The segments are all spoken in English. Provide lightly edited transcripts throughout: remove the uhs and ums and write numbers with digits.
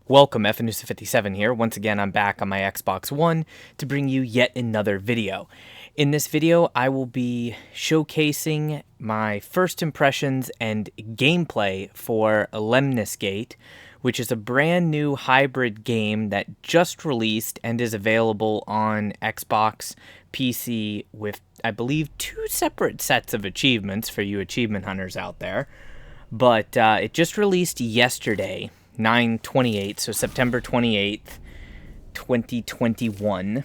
Welcome, FNusa57 here. Once again, I'm back on my Xbox One to bring you yet another video. In this video, I will be showcasing my first impressions and gameplay for Lemnis Gate, which is a brand new hybrid game that just released and is available on Xbox, PC with, I believe, 2 separate sets of achievements for you achievement hunters out there. But it just released yesterday, 9/28, so September 28th, 2021.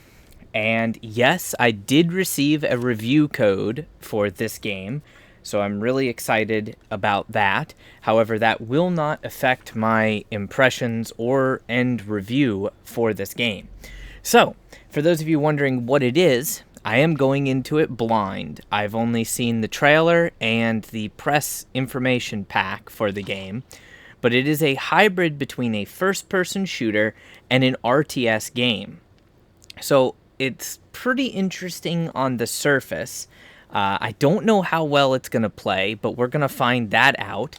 And yes, I did receive a review code for this game, so I'm really excited about that. However, that will not affect my impressions or end review for this game. So, for those of you wondering what it is, I am going into it blind. I've only seen the trailer and the press information pack for the game, but it is a hybrid between a first-person shooter and an RTS game. So it's pretty interesting on the surface. I don't know how well it's going to play, but we're going to find that out.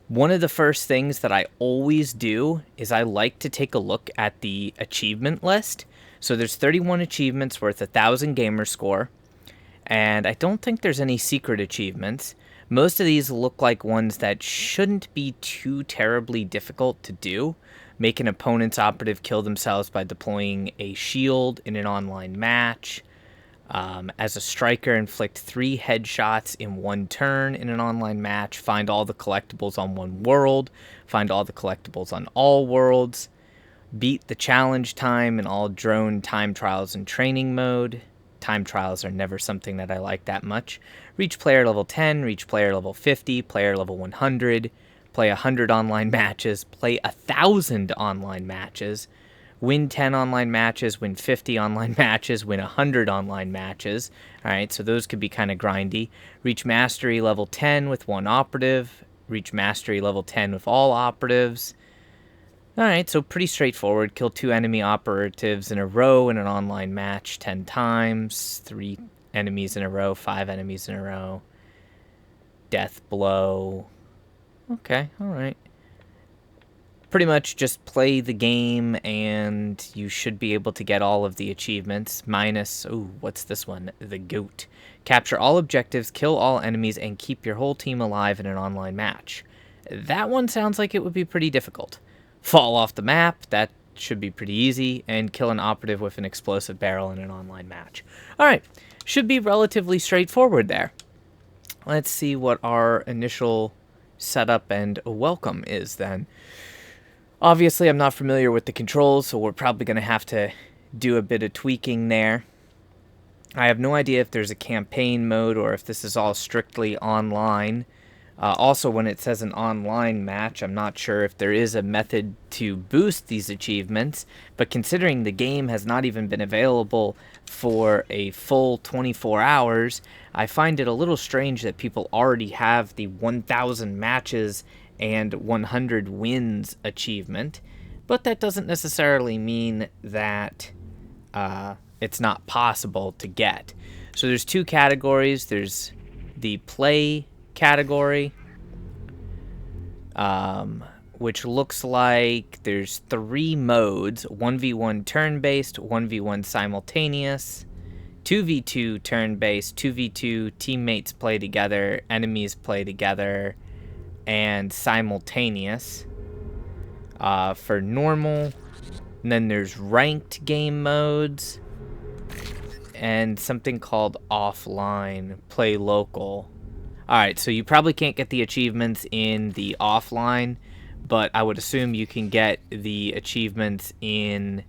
One of the first things that I always do is I like to take a look at the achievement list. So there's 31 achievements worth 1,000 gamer score, and I don't think there's any secret achievements. Most of these look like ones that shouldn't be too terribly difficult to do. Make an opponent's operative kill themselves by deploying a shield in an online match. As a striker, inflict 3 headshots in 1 turn in an online match. Find all the collectibles on 1 world. Find all the collectibles on all worlds. Beat the challenge time in all drone time trials and training mode. Time trials are never something that I like that much. Reach player level 10, reach player level 50, player level 100, play 100 online matches, play 1,000 online matches, win 10 online matches, win 50 online matches, win 100 online matches. Alright, so those could be kind of grindy. Reach mastery level 10 with 1 operative, reach mastery level 10 with all operatives. Alright, so pretty straightforward. Kill 2 enemy operatives in a row in an online match 10 times. 3 enemies in a row, 5 enemies in a row. Death blow. Okay, alright. Pretty much just play the game and you should be able to get all of the achievements. Minus, ooh, what's this one? The goat. Capture all objectives, kill all enemies, and keep your whole team alive in an online match. That one sounds like it would be pretty difficult. Fall off the map, that should be pretty easy, and kill an operative with an explosive barrel in an online match. Alright, should be relatively straightforward there. Let's see what our initial setup and welcome is then. Obviously, I'm not familiar with the controls, so we're probably going to have to do a bit of tweaking there. I have no idea if there's a campaign mode or if this is all strictly online. Also, when it says an online match, I'm not sure if there is a method to boost these achievements, but considering the game has not even been available for a full 24 hours, I find it a little strange that people already have the 1,000 matches and 100 wins achievement, but that doesn't necessarily mean that it's not possible to get. So there's 2 categories. There's the play category, which looks like there's 3 modes: 1v1 turn-based, 1v1 simultaneous, 2v2 turn-based, 2v2 teammates play together, enemies play together, and simultaneous for normal. And then there's ranked game modes and something called offline, play local. Alright, so you probably can't get the achievements in the offline, but I would assume you can get the achievements in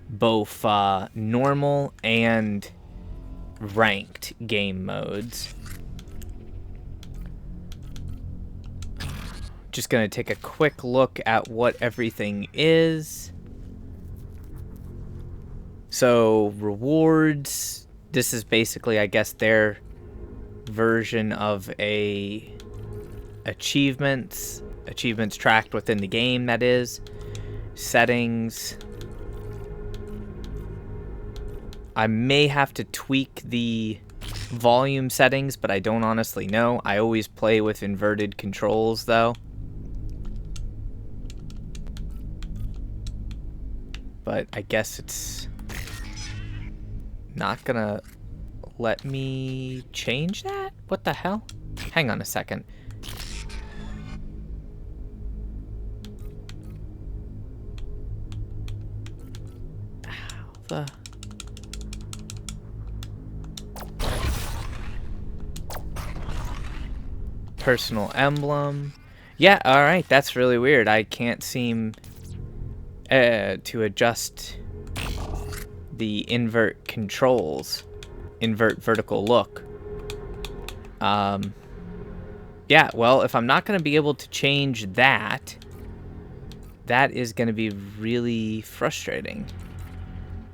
both normal and ranked game modes. Just going to take a quick look at what everything is. So, rewards. This is basically, I guess, their version of a achievements tracked within the game, that is. Settings. I may have to tweak the volume settings, but I don't honestly know. I always play with inverted controls though. but I guess it's not gonna let me change that? What the hell? Hang on a second. Ow, the... Personal emblem. Yeah, alright, that's really weird. I can't seem to adjust the invert controls. Invert vertical look. Yeah, well, if I'm not going to be able to change that, that is going to be really frustrating.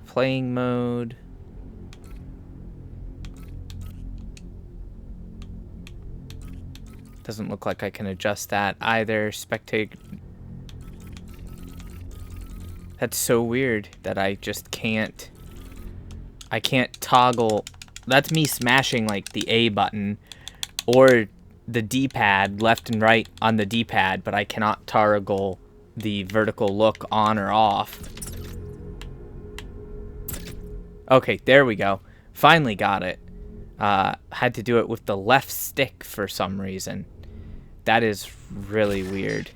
Playing mode. Doesn't look like I can adjust that either. Spectate. That's so weird that I just can't. I can't toggle. That's me smashing like the A button or the D-pad left and right on the D-pad, but I cannot toggle the vertical look on or off. Okay, there we go. Finally got it. Had to do it with the left stick for some reason. That is really weird.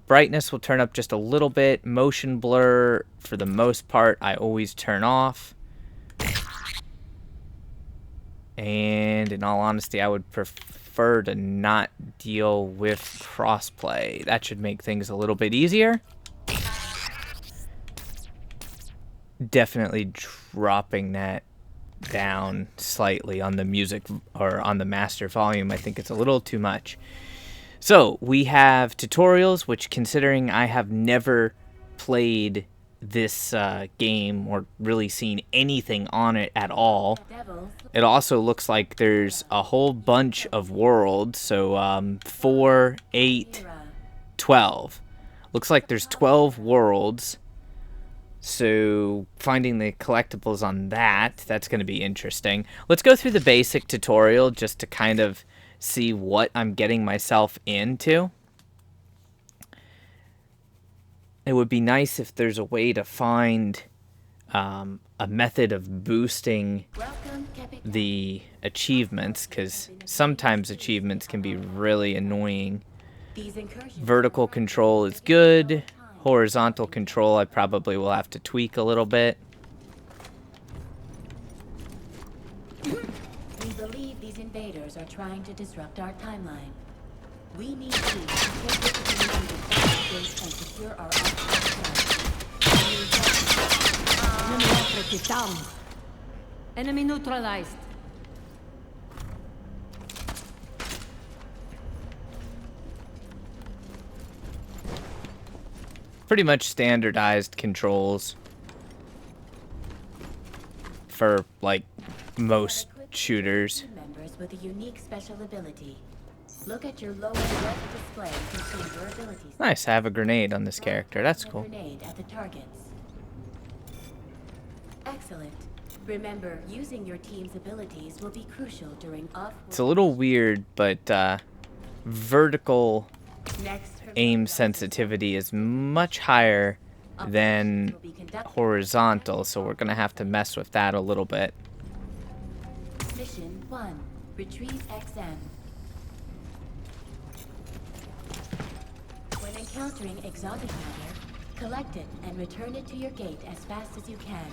Brightness will turn up just a little bit. Motion blur, for the most part, I always turn off. And in all honesty, I would prefer to not deal with crossplay. That should make things a little bit easier. Definitely dropping that down slightly on the music or on the master volume. I think it's a little too much. So we have tutorials, which, considering I have never played this game or really seen anything on it at all, it also looks like there's a whole bunch of worlds. So 4, 8, 12. Looks like there's 12 worlds. So finding the collectibles on that's going to be interesting. Let's go through the basic tutorial just to kind of see what I'm getting myself into. It would be nice if there's a way to find a method of boosting the achievements, because sometimes achievements can be really annoying. Vertical control is good. Horizontal control I probably will have to tweak a little bit. We believe these invaders are trying to disrupt our timeline. We need you to take and secure our Enemy operative down. Enemy neutralized. Pretty much standardized controls for like most shooters. Members with a unique special ability. Look at your lower left display to see your abilities. Nice, I have a grenade on this character. That's cool. Grenade at the targets. Excellent. Remember, using your team's abilities will be crucial during off. It's a little weird, but vertical aim sensitivity is much higher than horizontal, so we're gonna have to mess with that a little bit. Mission 1. Retrieve XM. When encountering exotic matter, collect it and return it to your gate as fast as you can.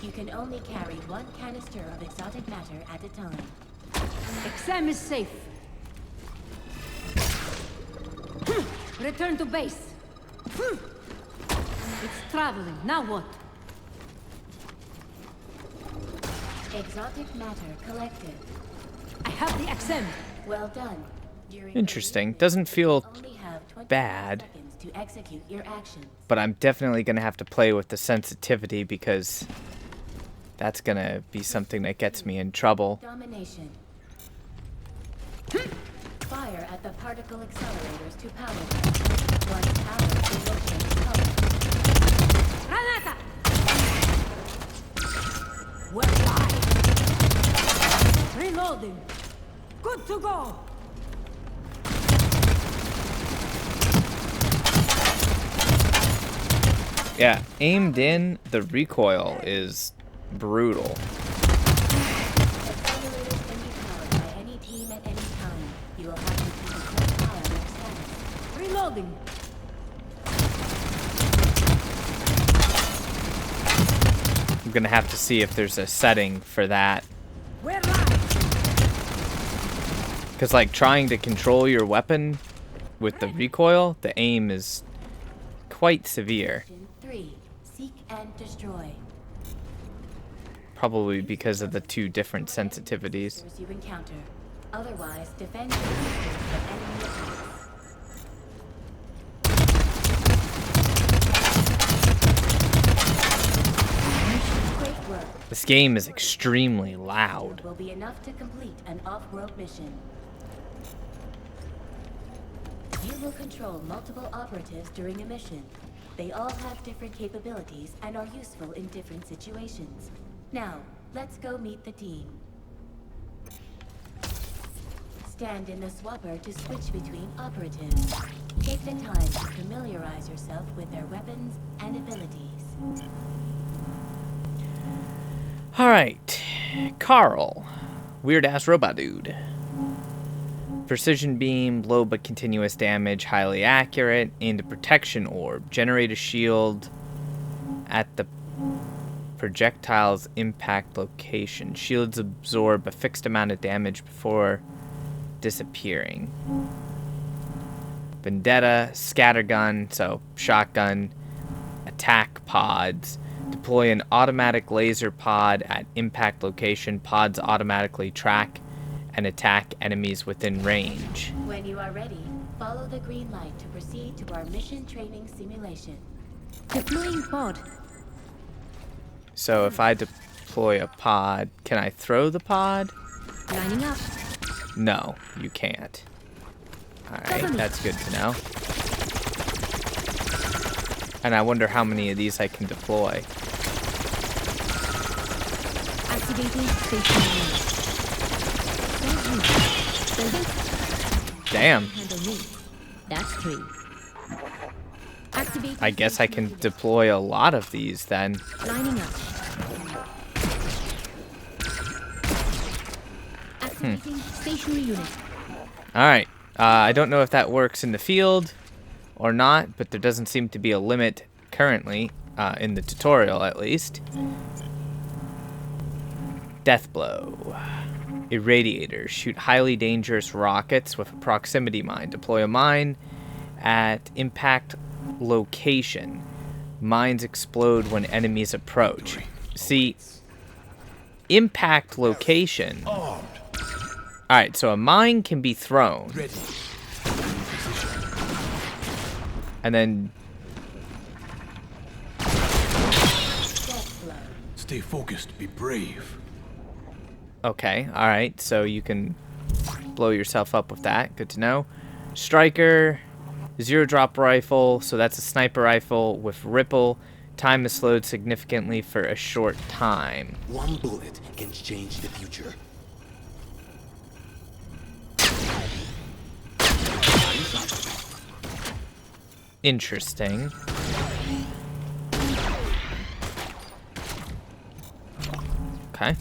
You can only carry one canister of exotic matter at a time. XM is safe. Return to base. It's traveling. Now what? Exotic matter collected. I have the XM. Well done. Interesting. Doesn't feel Only have 25 bad, seconds to execute your actions. but I'm definitely gonna have to play with the sensitivity because that's gonna be something that gets me in trouble. Domination. Fire at the particle accelerators to power them. Once powered, they will change color. Granata! We're live. Reloading. Good to go. Yeah, aimed in, the recoil is brutal. Simulators can be powered by any team at any time. You will have to keep a close eye on their status. Reloading. I'm gonna have to see if there's a setting for that. We're live. Because, like, trying to control your weapon with the recoil, the aim is quite severe. Mission 3. Seek and destroy. Probably because of the two different sensitivities. Monsters you encounter. Otherwise, defend your sisters from enemy attacks. Great work. This game is extremely loud. Will be enough to complete an off-world mission. You will control multiple operatives during a mission. They all have different capabilities and are useful in different situations. Now, let's go meet the team. Stand in the swapper to switch between operatives. Take the time to familiarize yourself with their weapons and abilities. Alright. Carl. Weird ass robot dude. Precision beam, low but continuous damage, highly accurate, and a protection orb. Generate a shield at the projectile's impact location. Shields absorb a fixed amount of damage before disappearing. Vendetta, scattergun, so shotgun, attack pods. Deploy an automatic laser pod at impact location. Pods automatically track and attack enemies within range. When you are ready, follow the green light to proceed to our mission training simulation. Deploying pod. So if I deploy a pod, can I throw the pod? Lining up. No, you can't. Alright, that's good to know. And I wonder how many of these I can deploy. Activating station unit. Damn. Handle me. That's 3. Activate. I guess I can deploy a lot of these then. Lining up. Activating stationary unit. Alright, I don't know if that works in the field or not, but there doesn't seem to be a limit currently, in the tutorial at least. Death blow. Irradiator. Shoot highly dangerous rockets with a proximity mine. Deploy a mine at impact location. Mines explode when enemies approach. See, impact location. Alright, so a mine can be thrown. And then Death blow. Stay focused, be brave. okay, alright, so you can blow yourself up with that. Good to know. Striker, zero drop rifle, so that's a sniper rifle with ripple. Time is slowed significantly for a short time. One bullet can change the future. Interesting. Okay.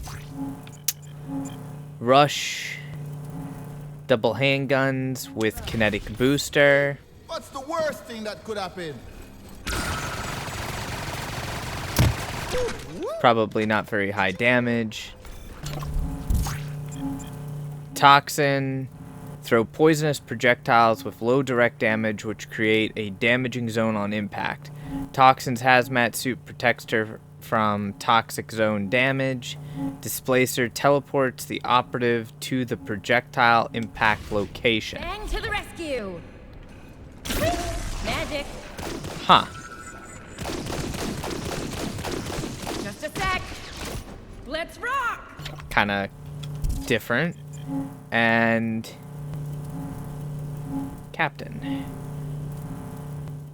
Rush. Double handguns with kinetic booster. What's the worst thing that could happen? Probably not very high damage. Toxin. Throw poisonous projectiles with low direct damage, which create a damaging zone on impact. Toxin's hazmat suit protects her from toxic zone damage. Displacer teleports the operative to the projectile impact location. Bang to the rescue. Magic. Huh. Just a sec. Let's rock. Kind of different. And Captain.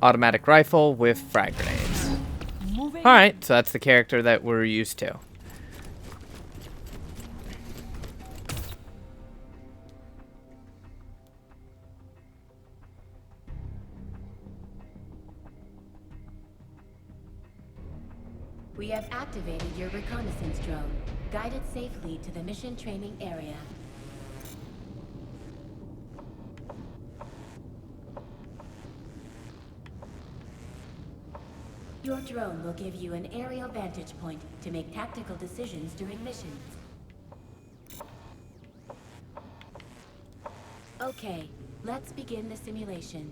Automatic rifle with frag grenades. Moving. Alright, so that's the character that we're used to. We have activated your reconnaissance drone. Guide it safely to the mission training area. Your drone will give you an aerial vantage point to make tactical decisions during missions. Okay, let's begin the simulation.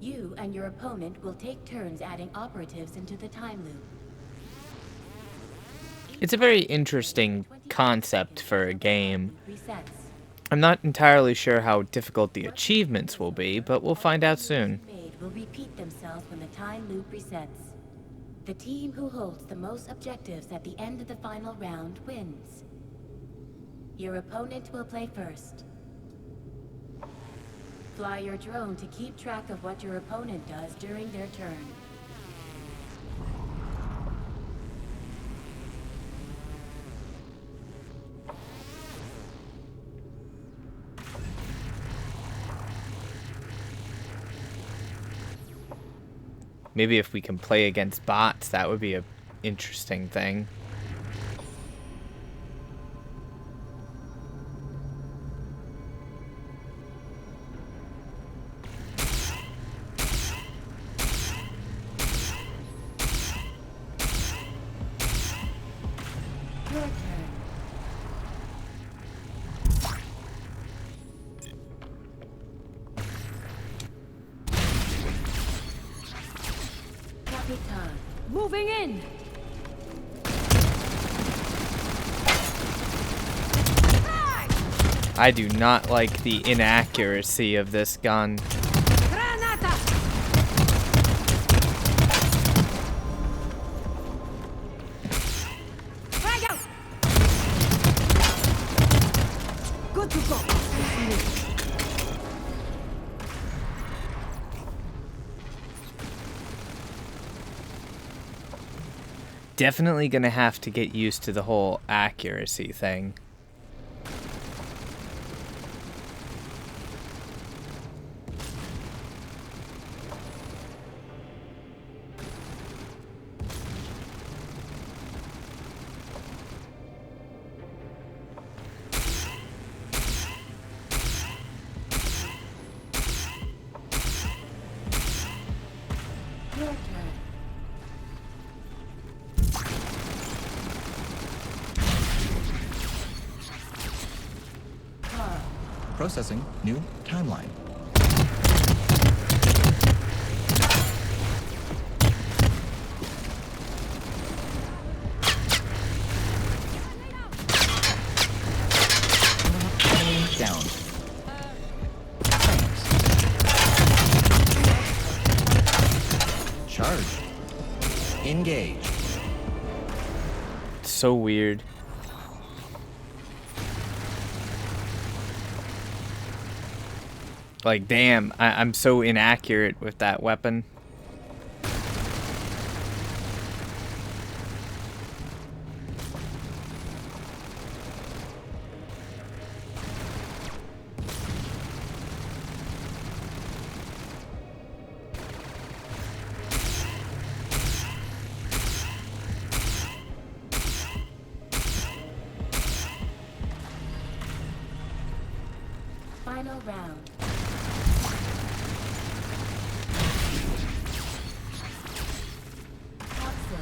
You and your opponent will take turns adding operatives into the time loop. It's a very interesting concept for a game. Resets. I'm not entirely sure how difficult the achievements will be, but we'll find out soon. Made will repeat themselves when the time loop resets. The team who holds the most objectives at the end of the final round wins. Your opponent will play first. Fly your drone to keep track of what your opponent does during their turn. Maybe if we can play against bots, that would be an interesting thing. Your turn. Capitan. Moving in. I do not like the inaccuracy of this gun. Granata. Frag out. Good to go. Definitely gonna have to get used to the whole accuracy thing. Your turn. Carl. Processing new timeline. Enemy down. Charge. Engage. It's so weird. Like, damn, I'm so inaccurate with that weapon. Final round. Capsule.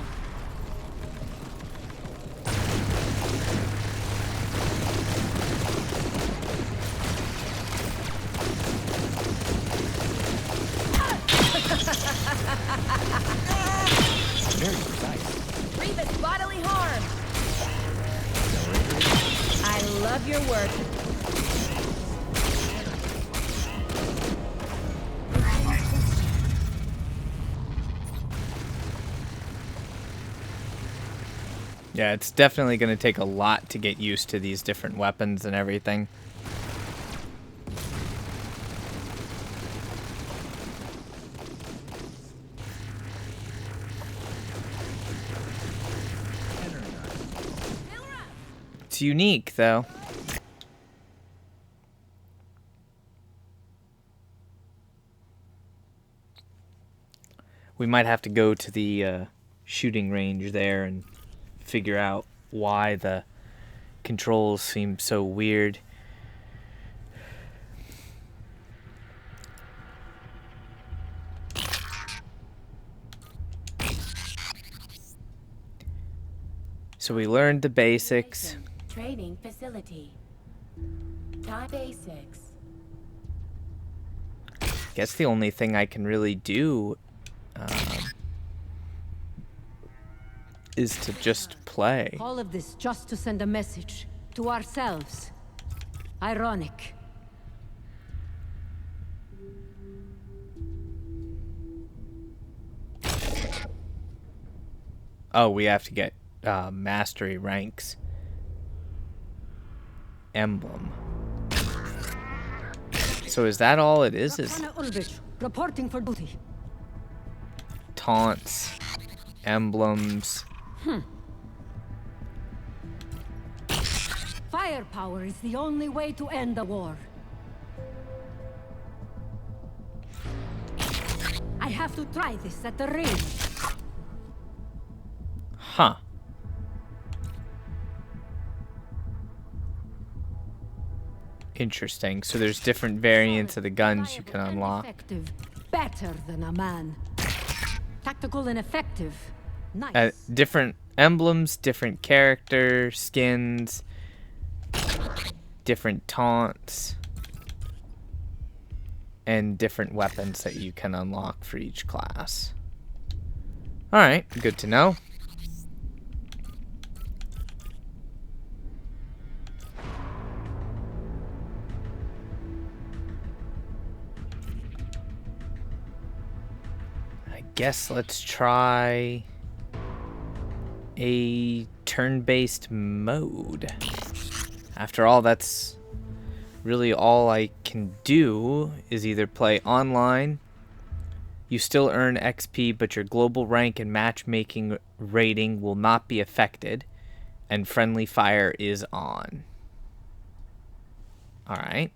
Very precise. Grievous bodily harm. I love your work. Yeah, it's definitely going to take a lot to get used to these different weapons and everything. It's unique, though. We might have to go to the shooting range there and figure out why the controls seem so weird. So we learned the basics. Training facility. Time basics. Guess the only thing I can really do is to just play. All of this just to send a message to ourselves. Ironic. Oh, we have to get mastery ranks. Emblem. So is that all it is? Is Ulrich, reporting for duty. taunts, emblems. Firepower is the only way to end the war. I have to try this at the range. Huh. Interesting. So there's different variants of the guns you can unlock. Effective, better than a man. Tactical and effective. Nice. Different emblems, different character skins, different taunts, and different weapons that you can unlock for each class. Alright, good to know. I guess let's try a turn-based mode. After all, that's really all I can do is either play online. You still earn XP, but your global rank and matchmaking rating will not be affected, and friendly fire is on. Alright.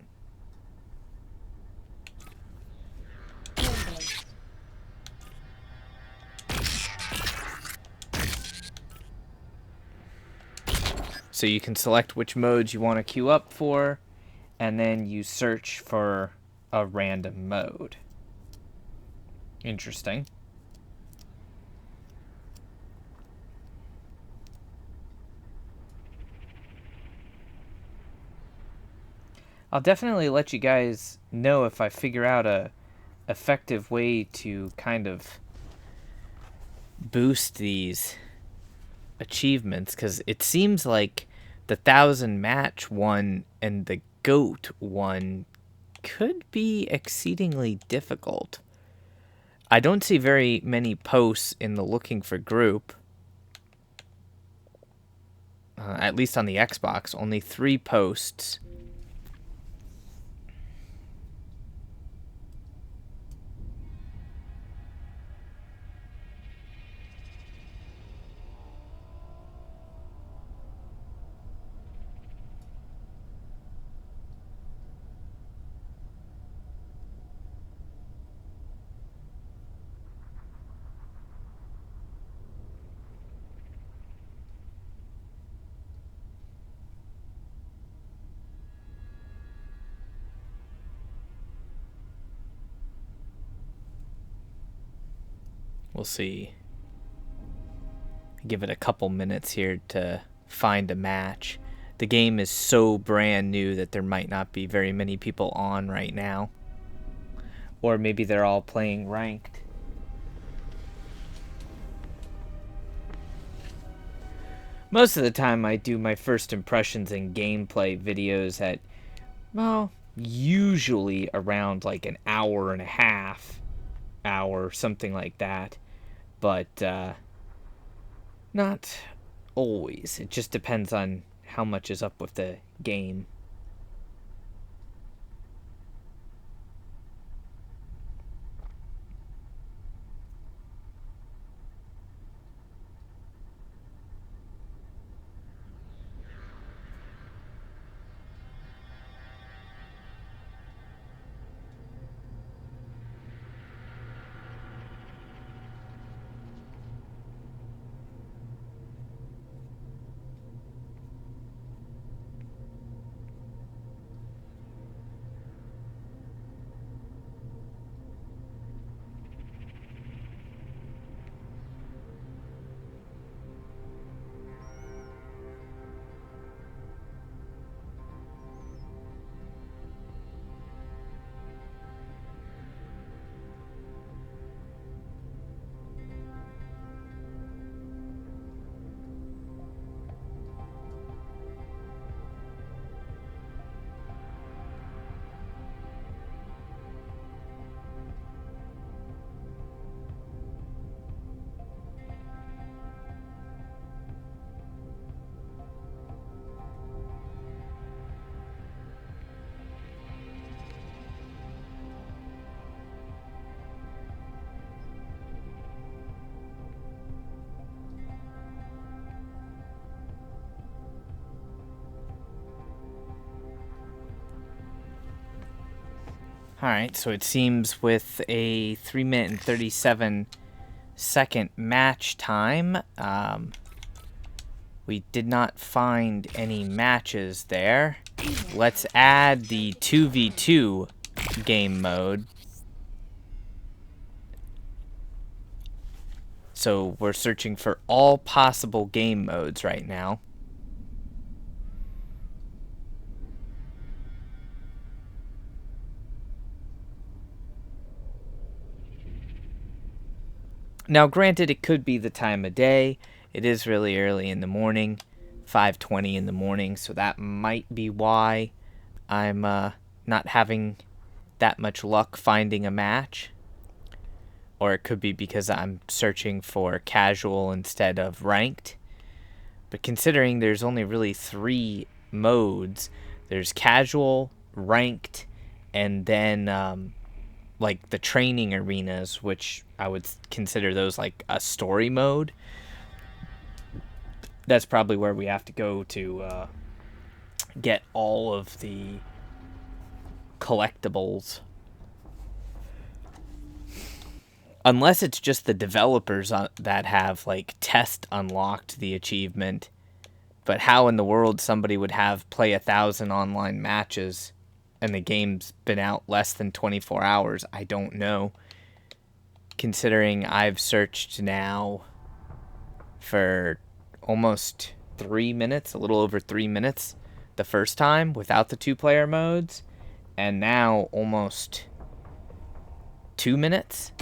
So you can select which modes you want to queue up for, and then you search for a random mode. Interesting. I'll definitely let you guys know if I figure out a effective way to kind of boost these achievements, because it seems like the 1,000 match one and the goat one could be exceedingly difficult. I don't see very many posts in the looking for group. At least on the Xbox, only 3 posts. We'll see. Give it a couple minutes here to find a match. The game is so brand new that there might not be very many people on right now. Or maybe they're all playing ranked. Most of the time I do my first impressions and gameplay videos at, well, usually around like an hour and a half, something like that. But not always. It just depends on how much is up with the game. Alright, so it seems with a 3-minute and 37-second match time, we did not find any matches there. Let's add the 2v2 game mode. So we're searching for all possible game modes right now. Now, granted, it could be the time of day. It is really early in the morning, 5:20 in the morning, so that might be why I'm not having that much luck finding a match. Or it could be because I'm searching for casual instead of ranked. But considering there's only really 3 modes, there's casual, ranked, and then like the training arenas, which I would consider those like a story mode. That's probably where we have to go to get all of the collectibles. Unless it's just the developers that have like test unlocked the achievement. But how in the world somebody would have play 1,000 online matches and the game's been out less than 24 hours, I don't know. Considering I've searched now for almost 3 minutes, a little over 3 minutes the first time without the 2-player modes, and now almost 2 minutes.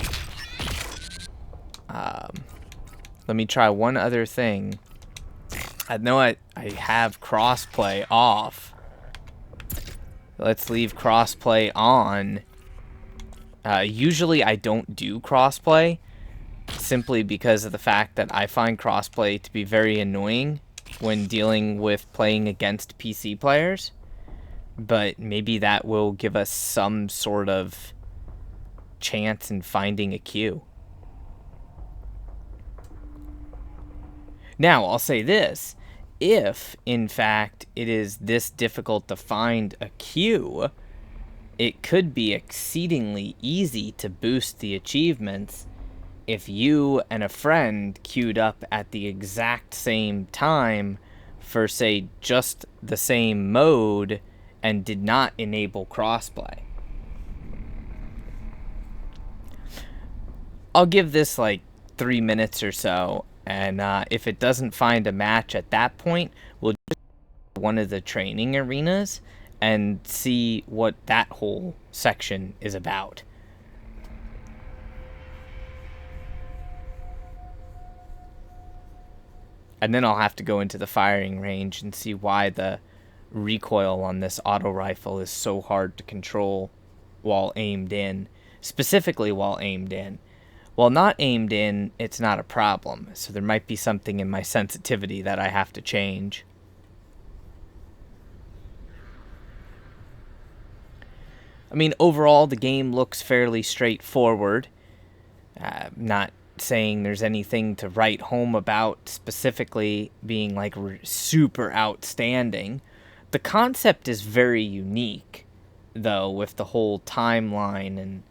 Let me try one other thing. I know I have crossplay off. Let's leave crossplay on. Usually I don't do crossplay, simply because of the fact that I find crossplay to be very annoying when dealing with playing against PC players. But maybe that will give us some sort of chance in finding a queue. Now, I'll say this. If, in fact, it is this difficult to find a queue, it could be exceedingly easy to boost the achievements if you and a friend queued up at the exact same time for, say, just the same mode and did not enable crossplay. I'll give this like 3 minutes or so, and if it doesn't find a match at that point, we'll just do one of the training arenas and see what that whole section is about. And then I'll have to go into the firing range and see why the recoil on this auto rifle is so hard to control while aimed in. Specifically while aimed in. While not aimed in, it's not a problem. So there might be something in my sensitivity that I have to change. I mean, overall, the game looks fairly straightforward. Not saying there's anything to write home about specifically being like super outstanding. The concept is very unique, though, with the whole timeline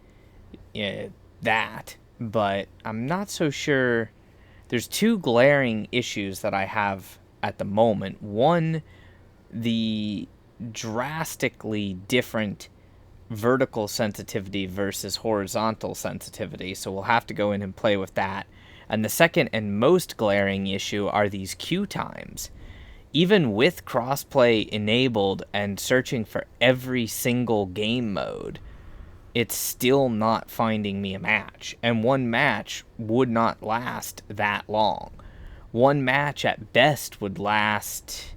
and that. But I'm not so sure. There's 2 glaring issues that I have at the moment. One, the drastically different vertical sensitivity versus horizontal sensitivity, so we'll have to go in and play with that. And the second and most glaring issue are these queue times. Even with crossplay enabled and searching for every single game mode, it's still not finding me a match. And one match would not last that long. One match at best would last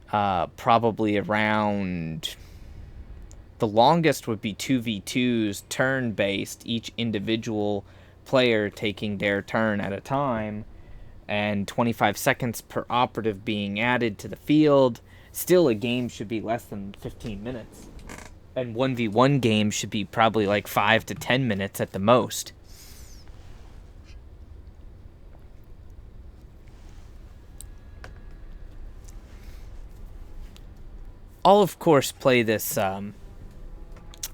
probably around... The longest would be 2v2s, turn-based, each individual player taking their turn at a time, and 25 seconds per operative being added to the field. Still, a game should be less than 15 minutes. And 1v1 games should be probably like 5 to 10 minutes at the most. I'll, of course, play this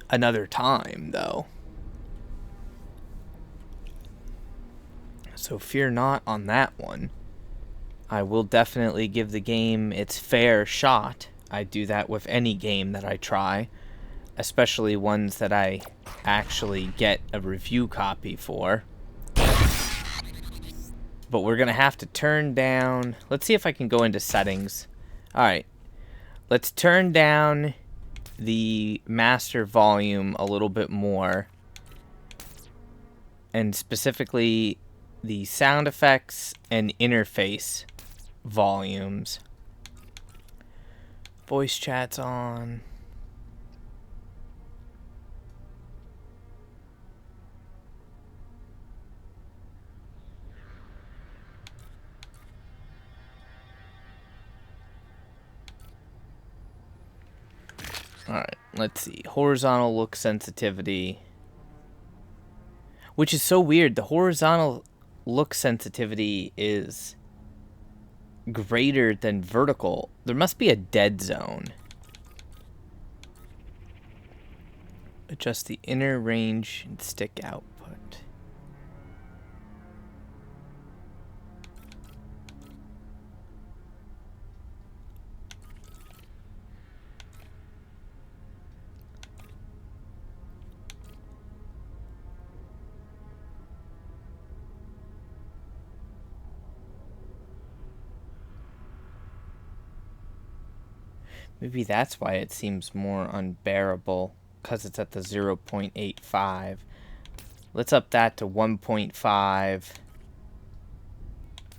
another time, though. So fear not on that one. I will definitely give the game its fair shot. I do that with any game that I try, especially ones that I actually get a review copy for. But we're going to have to turn down... Let's see if I can go into settings. Alright. Let's turn down the master volume a little bit more. And specifically the sound effects and interface volumes. Voice chat's on. Alright, let's see. Horizontal look sensitivity. Which is so weird. The horizontal look sensitivity is greater than vertical. There must be a dead zone. Adjust the inner range and stick output. Maybe that's why it seems more unbearable, because it's at the 0.85. Let's up that to 1.5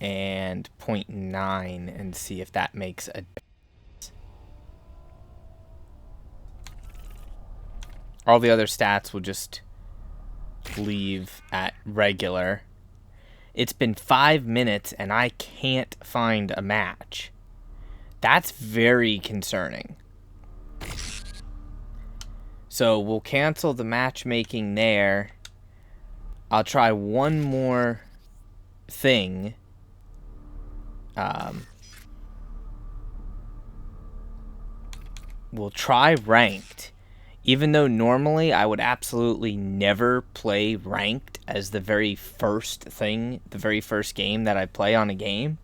and 0.9 and see if that makes a difference. All the other stats will just leave at regular. It's been 5 minutes and I can't find a match. That's very concerning. So we'll cancel the matchmaking there. I'll try one more thing. We'll try ranked. Even though normally I would absolutely never play ranked as the very first thing, the very first game that I play on a game.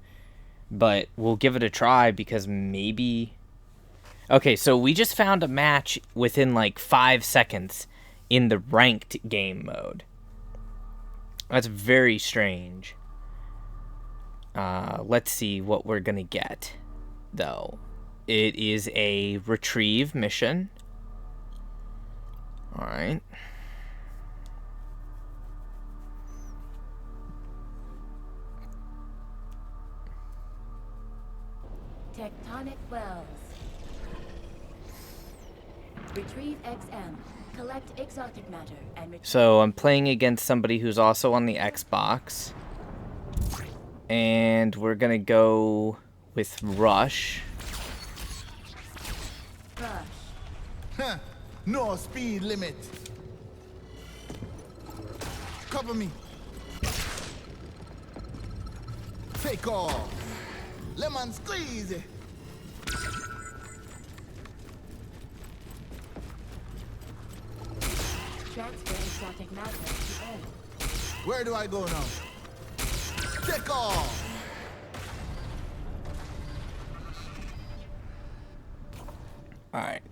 But we'll give it a try because maybe... Okay, so we just found a match within like 5 seconds in the ranked game mode. That's very strange. Let's see what we're gonna get, though. It is a retrieve mission. Alright. Tectonic wells. Retrieve XM. Collect exotic matter and So I'm playing against somebody who's also on the Xbox. And we're gonna go with Rush. Huh. No speed limit. Cover me. Take off. Lemon squeeze it. transfer exotic matter to Earth. Where do I go now? Take off. Alright.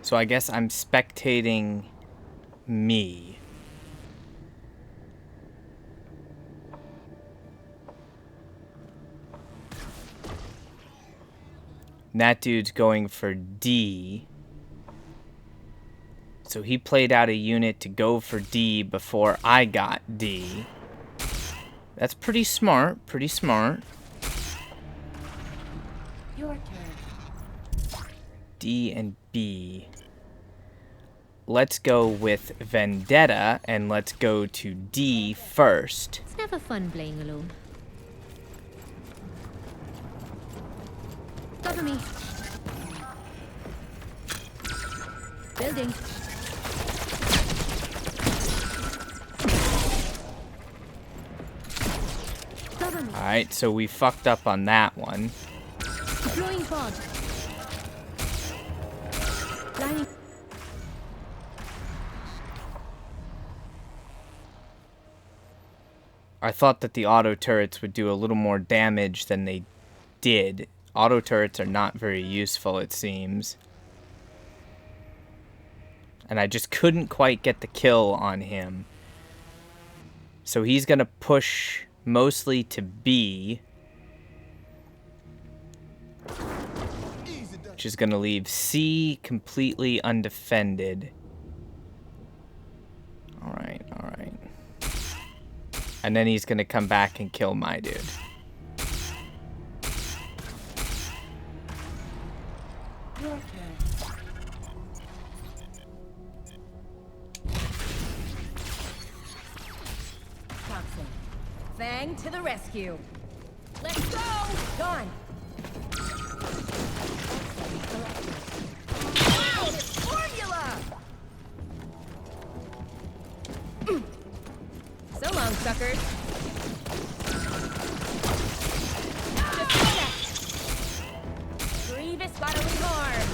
So I guess I'm spectating me. That dude's going for D. So he played out a unit to go for D before I got D. That's pretty smart, pretty smart. Your turn. D and B. Let's go with Vendetta, and let's go to D first. It's never fun playing alone. Cover me. Building. Cover me. Alright, so we fucked up on that one. Deploying pod. Lining. I thought that the auto turrets would do a little more damage than they did. Auto turrets are not very useful, it seems. And I just couldn't quite get the kill on him. So he's going to push mostly to B. Which is going to leave C completely undefended. Alright, alright. And then he's going to come back and kill my dude. Your turn. Thompson. Fang to the rescue. Let's go! Gone. Wow, this formula! So long, suckers. Grievous bodily harm.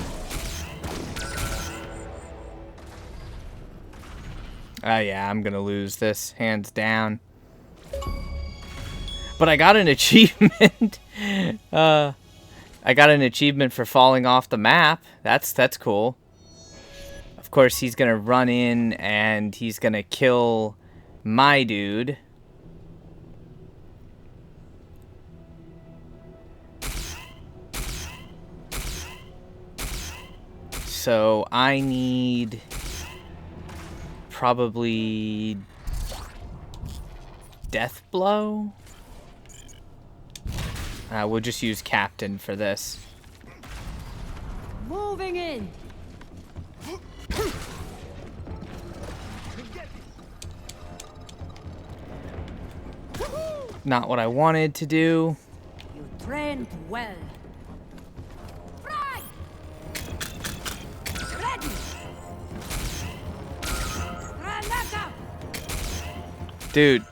Oh yeah, I'm gonna lose this, hands down. But I got an achievement. I got an achievement for falling off the map. That's cool. Of course, he's gonna run in and he's gonna kill my dude. So I need probably death blow. We'll just use captain for this. Moving in. Not what I wanted to do. You trained well. Frag! Ready! Granada! Dude.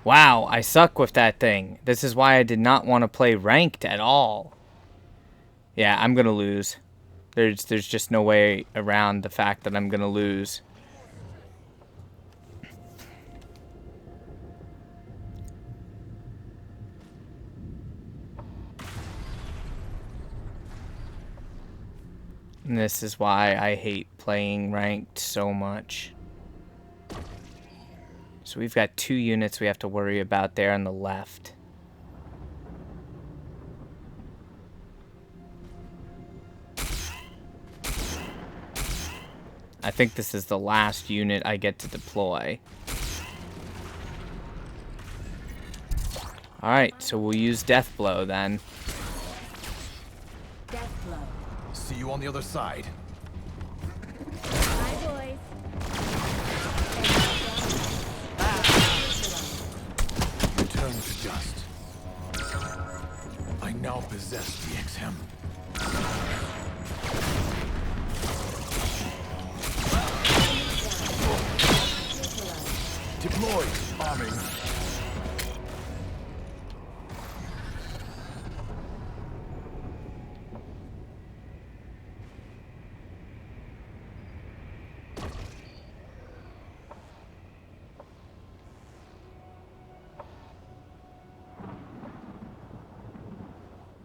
Wow, I suck with that thing. This is why I did not want to play ranked at all. Yeah, I'm gonna lose. There's just no way around the fact that I'm gonna lose. And this is why I hate playing ranked so much. So we've got 2 units we have to worry about there on the left. I think this is the last unit I get to deploy. Alright, so we'll use Death Blow then. Death blow. See you on the other side. Bye, boys. Return to dust. I now possess the XM. Deploy, arming.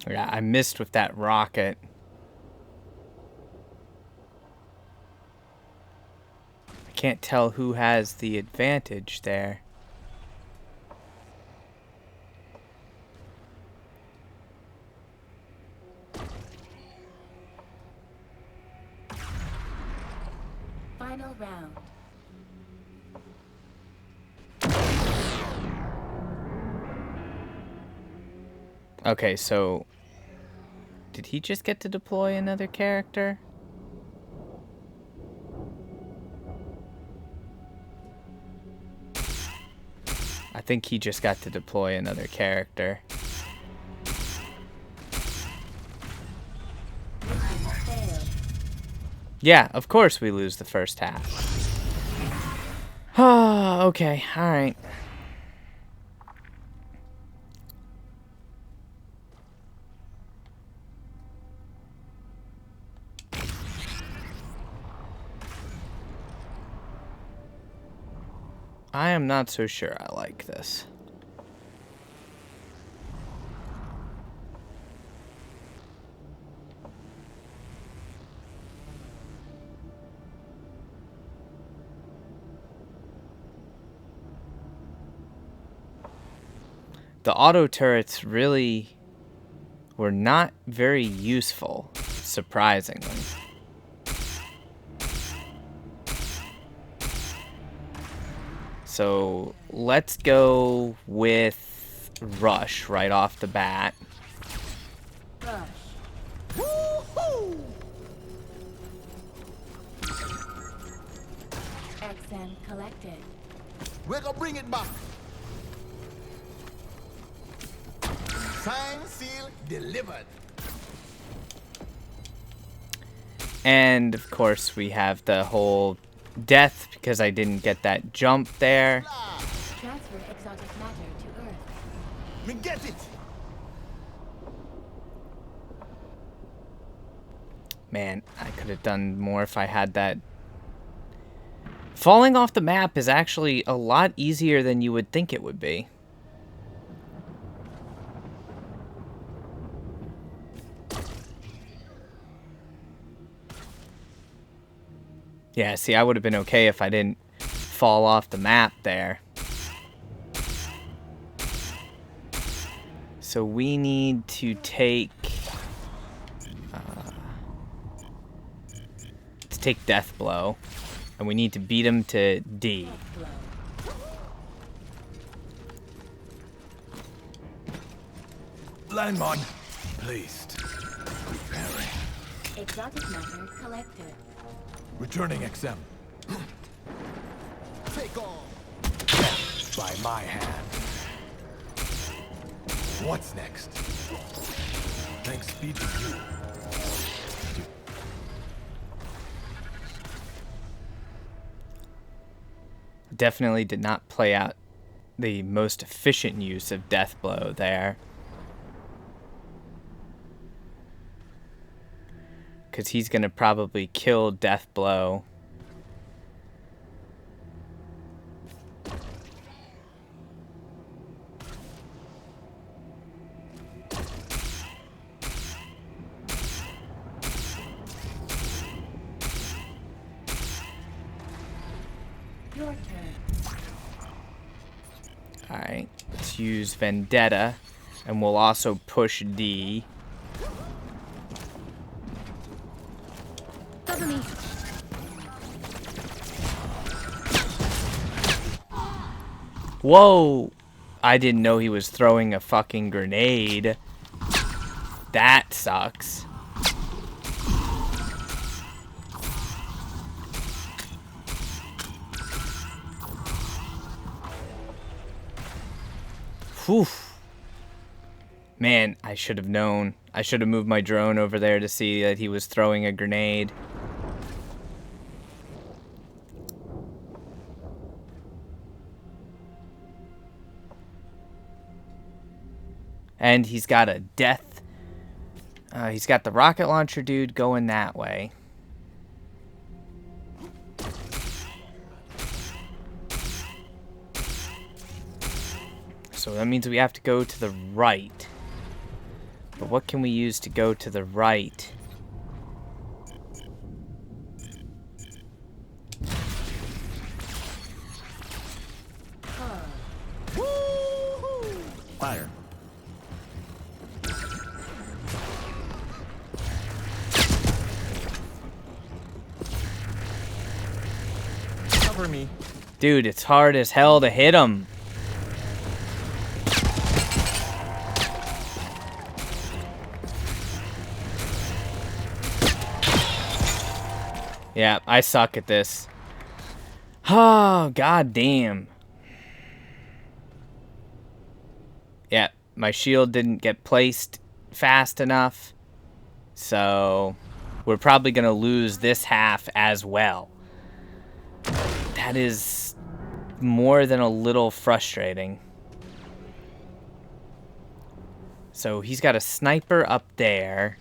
Yeah, I missed with that rocket. I can't tell who has the advantage there. Final round. Okay, so did he just get to deploy another character? I think he just got to deploy another character. Mission failed. Yeah, of course we lose the first half. Oh, okay, alright. I am not so sure I like this. The auto turrets really were not very useful, surprisingly. So let's go with Rush right off the bat. Rush. Woohoo! XM collected. We're gonna bring it back. Sign, seal, delivered. And of course we have the whole death because I didn't get that jump there. Transfer exotic matter to Earth. Me get it. Man, I could have done more if I had that. Falling off the map is actually a lot easier than you would think it would be. Yeah, see, I would have been okay if I didn't fall off the map there. So we need to take... let's take Death Blow. And we need to beat him to D. Landmine placed. Preparing. Exotic matter collected. Returning XM. Take off. Death by my hand. What's next? Thanks speed to you. Definitely did not play out the most efficient use of Death Blow there. Because he's going to probably kill Death Blow. Your turn. Alright, let's use Vendetta. And we'll also push D. Cover me. Whoa! I didn't know he was throwing a fucking grenade. That sucks. Whew. Man, I should have known. I should have moved my drone over there to see that he was throwing a grenade. And he's got a death. He's got the rocket launcher dude going that way. So that means we have to go to the right. But what can we use to go to the right? Fire. Cover me. Dude, it's hard as hell to hit him. Yeah, I suck at this. Oh, god damn. Yeah, my shield didn't get placed fast enough. So, we're probably going to lose this half as well. That is more than a little frustrating. So, he's got a sniper up there.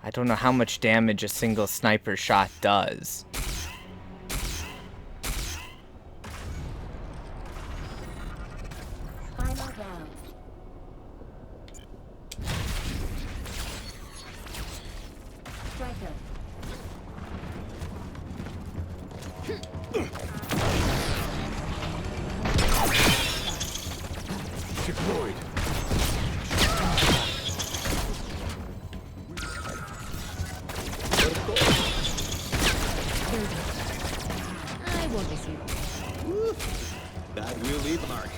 I don't know how much damage a single sniper shot does. Final round. Striker. Deployed. I won't miss you. That will leave a mark.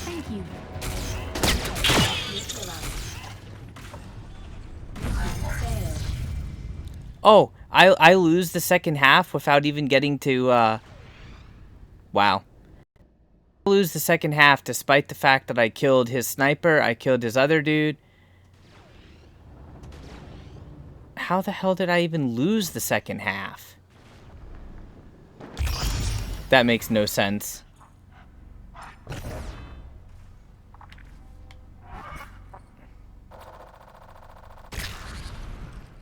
Thank you. Failed. Oh, I lose the second half without even getting to, wow. I lose the second half despite the fact that I killed his sniper, I killed his other dude. How the hell did I even lose the second half? That makes no sense.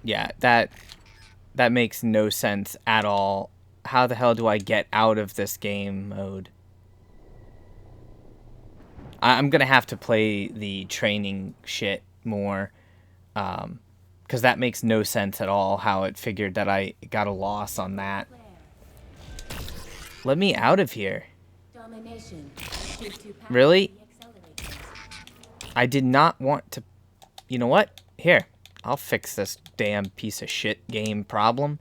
Yeah, that makes no sense at all. How the hell do I get out of this game mode? I'm gonna have to play the training shit more, because that makes no sense at all how it figured that I got a loss on that. Let me out of here. Domination. Really? I did not want to... You know what? Here, I'll fix this damn piece of shit game problem.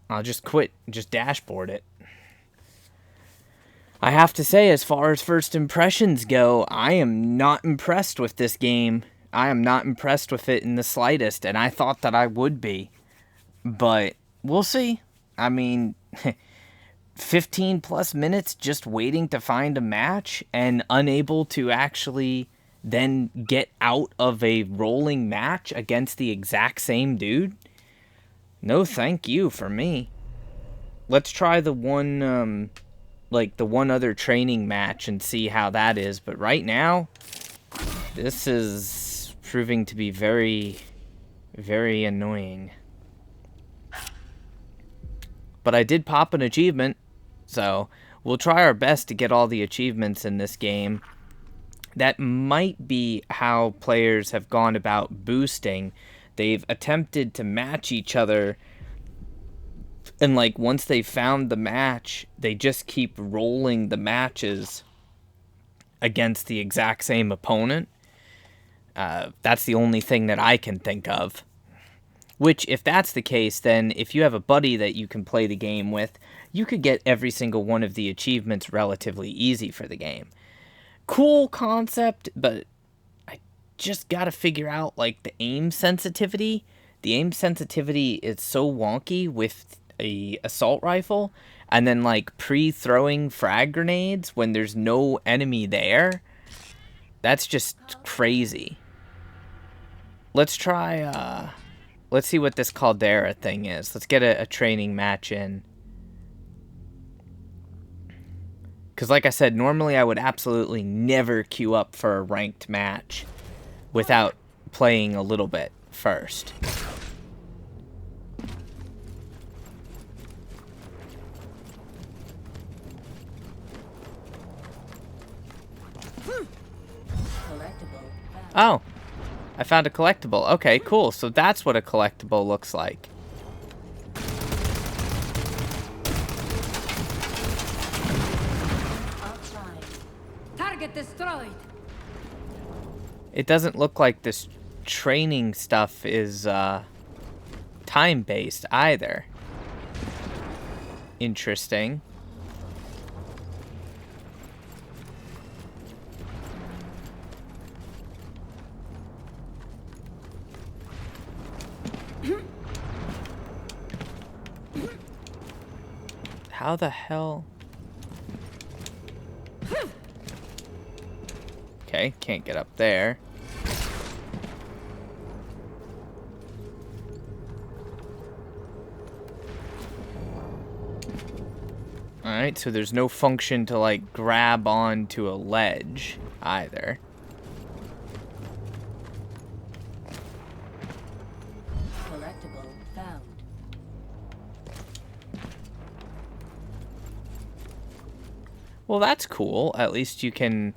I'll just quit and just dashboard it. I have to say, as far as first impressions go, I am not impressed with this game. I am not impressed with it in the slightest, and I thought that I would be. But we'll see. I mean, 15 plus minutes just waiting to find a match and unable to actually then get out of a rolling match against the exact same dude? No thank you for me. Let's try the one, the one other training match and see how that is. But right now, this is proving to be very, very annoying. But I did pop an achievement, so we'll try our best to get all the achievements in this game. That might be how players have gone about boosting. They've attempted to match each other, and like once they found the match, they just keep rolling the matches against the exact same opponent. That's the only thing that I can think of. Which, if that's the case, then if you have a buddy that you can play the game with, you could get every single one of the achievements relatively easy for the game. Cool concept, but I just gotta figure out, like, the aim sensitivity. The aim sensitivity is so wonky with a assault rifle, and then, like, pre-throwing frag grenades when there's no enemy there. That's just crazy. Let's try, let's see what this Caldera thing is. Let's get a training match in. Because like I said, normally I would absolutely never queue up for a ranked match without playing a little bit first. Oh, I found a collectible. Okay, cool. So that's what a collectible looks like. Target destroyed. It doesn't look like this training stuff is time-based either. Interesting. How the hell? Okay, can't get up there. Alright, so there's no function to, like, grab onto a ledge either. Well, that's cool. At least you can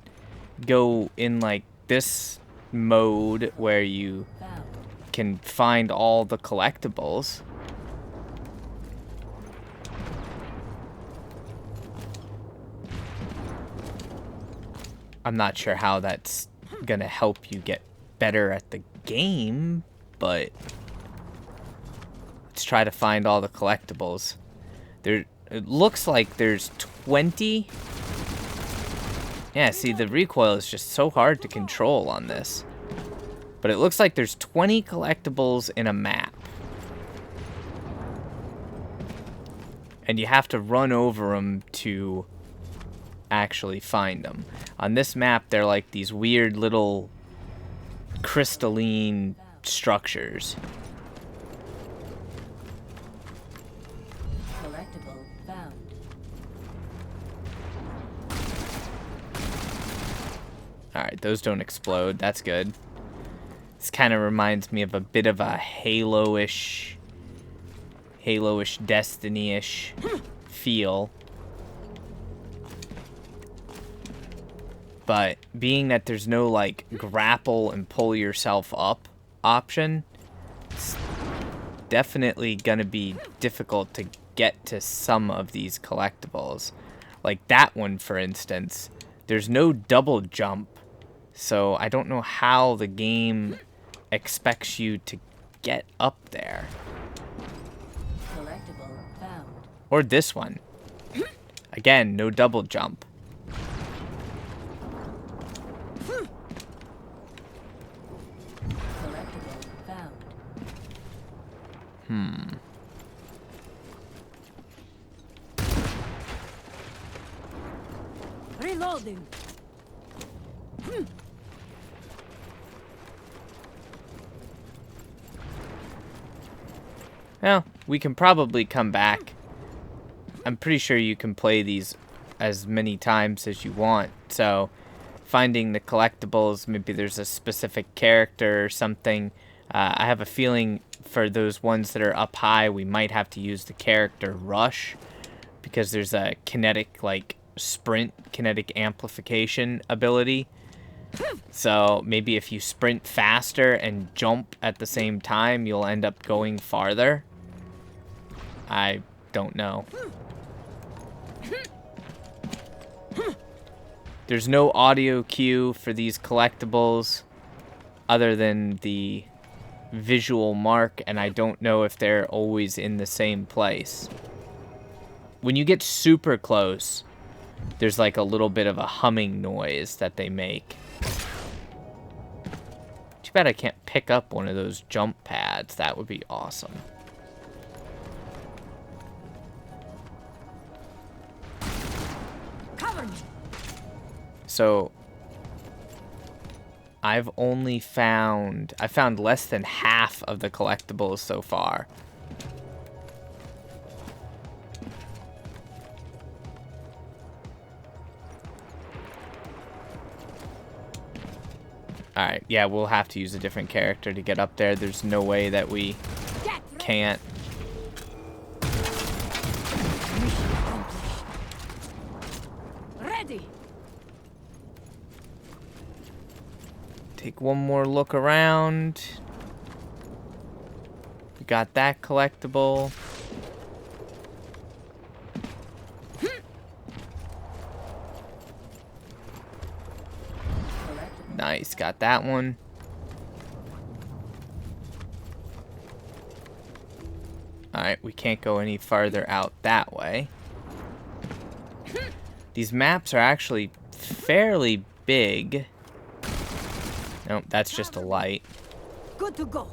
go in like this mode where you can find all the collectibles. I'm not sure how that's gonna help you get better at the game, but let's try to find all the collectibles. It looks like there's 20. Yeah, see, the recoil is just so hard to control on this. But it looks like there's 20 collectibles in a map. And you have to run over them to actually find them. On this map, they're like these weird little crystalline structures. Collectible found. Alright, those don't explode. That's good. This kind of reminds me of a bit of a Halo-ish, Destiny-ish feel. But being that there's no, like, grapple and pull yourself up option, it's definitely gonna be difficult to get to some of these collectibles. Like that one, for instance, there's no double jump. So I don't know how the game expects you to get up there. Collectible found. Or this one. Again, no double jump. Collectible found. Reloading. Well, we can probably come back. I'm pretty sure you can play these as many times as you want. So, finding the collectibles, maybe there's a specific character or something. I have a feeling for those ones that are up high, we might have to use the character Rush, because there's a kinetic, like, sprint, kinetic amplification ability. So maybe if you sprint faster and jump at the same time, you'll end up going farther. I don't know. There's no audio cue for these collectibles other than the visual mark, and I don't know if they're always in the same place. When you get super close, there's like a little bit of a humming noise that they make. Too bad I can't pick up one of those jump pads. That would be awesome. Cover me. So I found less than half of the collectibles so far. Alright, yeah, we'll have to use a different character to get up there. There's no way that we can't. Mission accomplished. Ready. Take one more look around. We got that collectible. Nice, got that one. Alright, we can't go any farther out that way. These maps are actually fairly big. Nope, that's just a light. Good to go.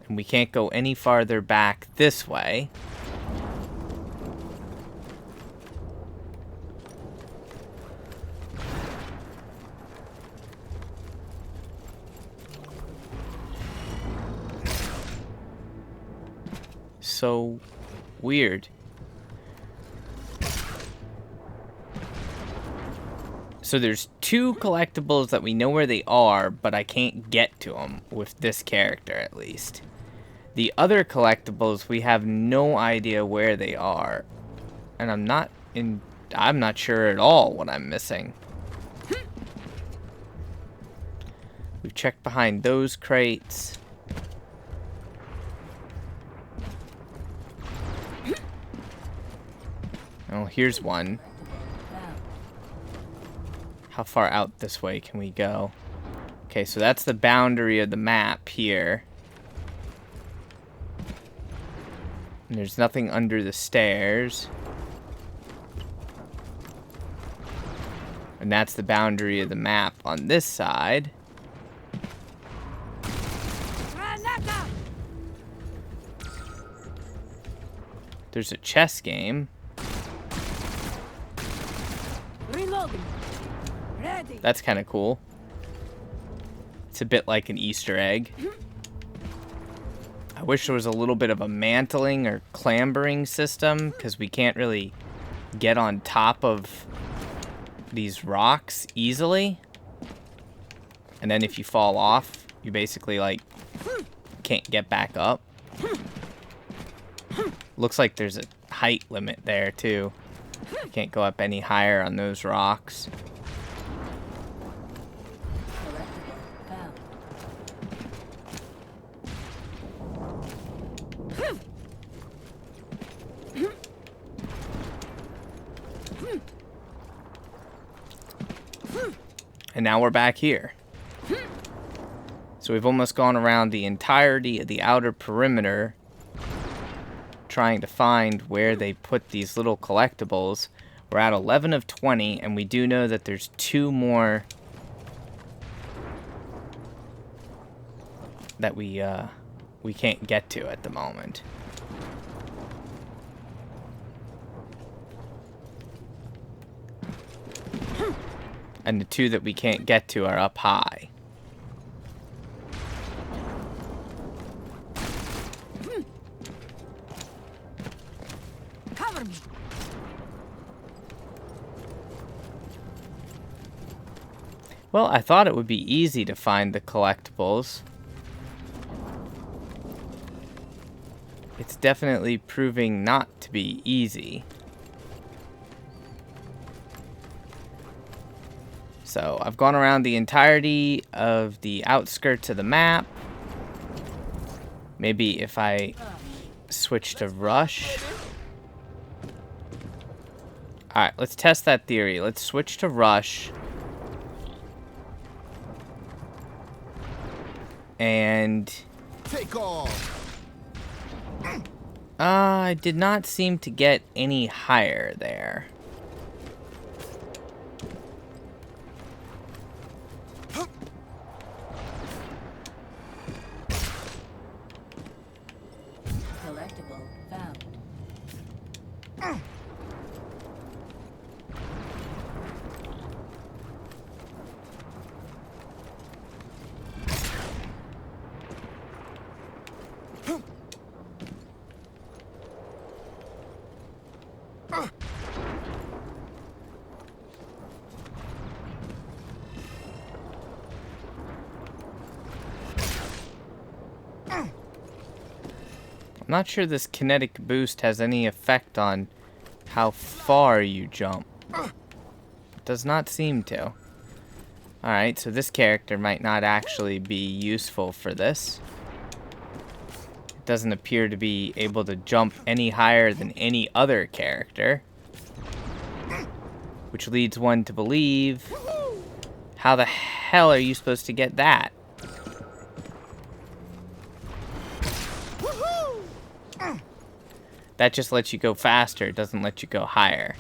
And we can't go any farther back this way. So weird. So there's two collectibles that we know where they are, but I can't get to them with this character at least. The other collectibles, we have no idea where they are. And I'm not sure at all what I'm missing. We've checked behind those crates. Oh, here's one. How far out this way can we go? Okay, so that's the boundary of the map here. And there's nothing under the stairs. And that's the boundary of the map on this side. There's a chess game. Reloading. Ready. That's kind of cool. It's a bit like an Easter egg. I wish there was a little bit of a mantling or clambering system, because we can't really get on top of these rocks easily. And then if you fall off, you basically, like, can't get back up. Looks like there's a height limit there, too. You can't go up any higher on those rocks. And now we're back here. So we've almost gone around the entirety of the outer perimeter trying to find where they put these little collectibles. We're at 11 of 20, and we do know that there's 2 more that we can't get to at the moment. And the 2 that we can't get to are up high. Cover me. Well, I thought it would be easy to find the collectibles. It's definitely proving not to be easy. So I've gone around the entirety of the outskirts of the map. Maybe if I switch to rush. Alright, let's test that theory. Let's switch to rush. And Take off. I did not seem to get any higher there. Collectible found. I'm not sure this kinetic boost has any effect on how far you jump. It does not seem to. Alright, so this character might not actually be useful for this. It doesn't appear to be able to jump any higher than any other character. Which leads one to believe, how the hell are you supposed to get that? That just lets you go faster, it doesn't let you go higher.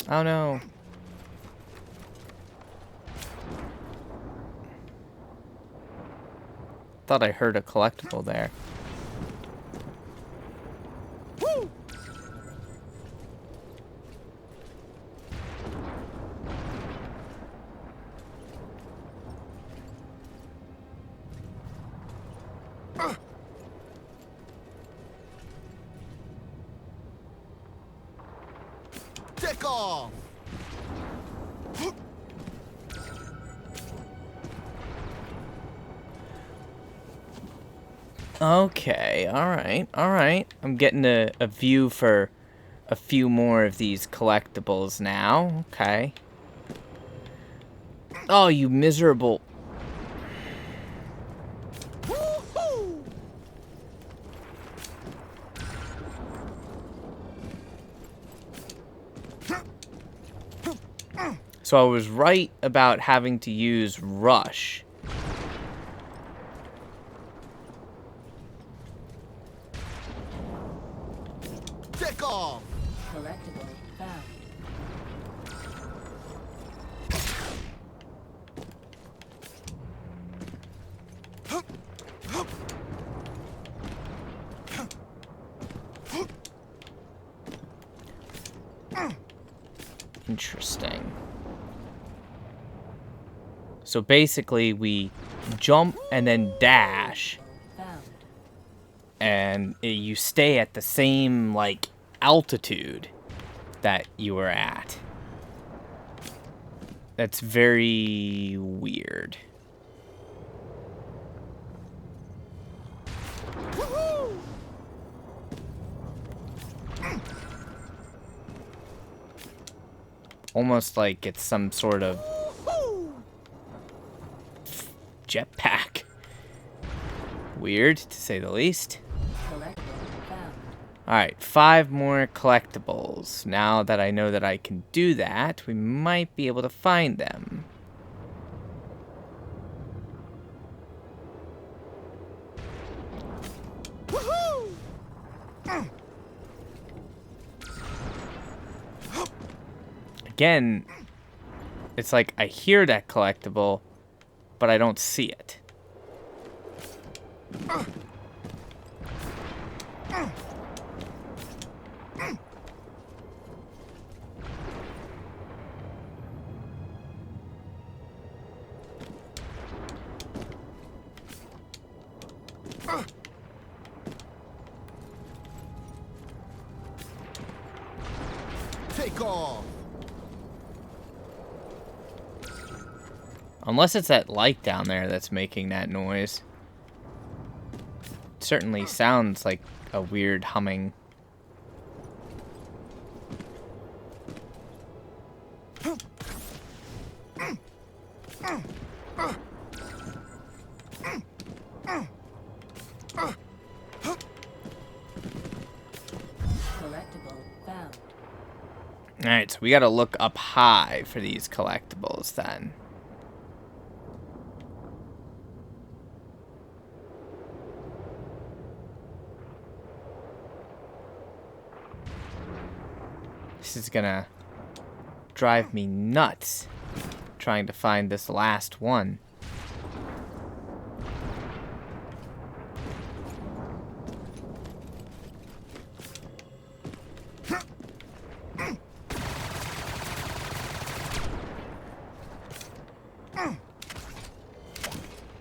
Oh no. Thought I heard a collectible there. Take off! Okay, alright, alright. I'm getting a view for a few more of these collectibles now. Okay. Oh, you miserable... So I was right about having to use Rush. Take off! Collectible found. Interesting. So basically, we jump and then dash, Found. and you stay at the same, like, altitude that you were at. That's very weird. Almost like it's some sort of jetpack. Weird, to say the least. Collectible found. Alright, 5 more collectibles. Now that I know that I can do that, we might be able to find them. Again, it's like I hear that collectible, but I don't see it. Take off! Unless it's that light down there that's making that noise. It certainly sounds like a weird humming. Collectible found. Alright, so we gotta look up high for these collectibles then. This is gonna drive me nuts trying to find this last one.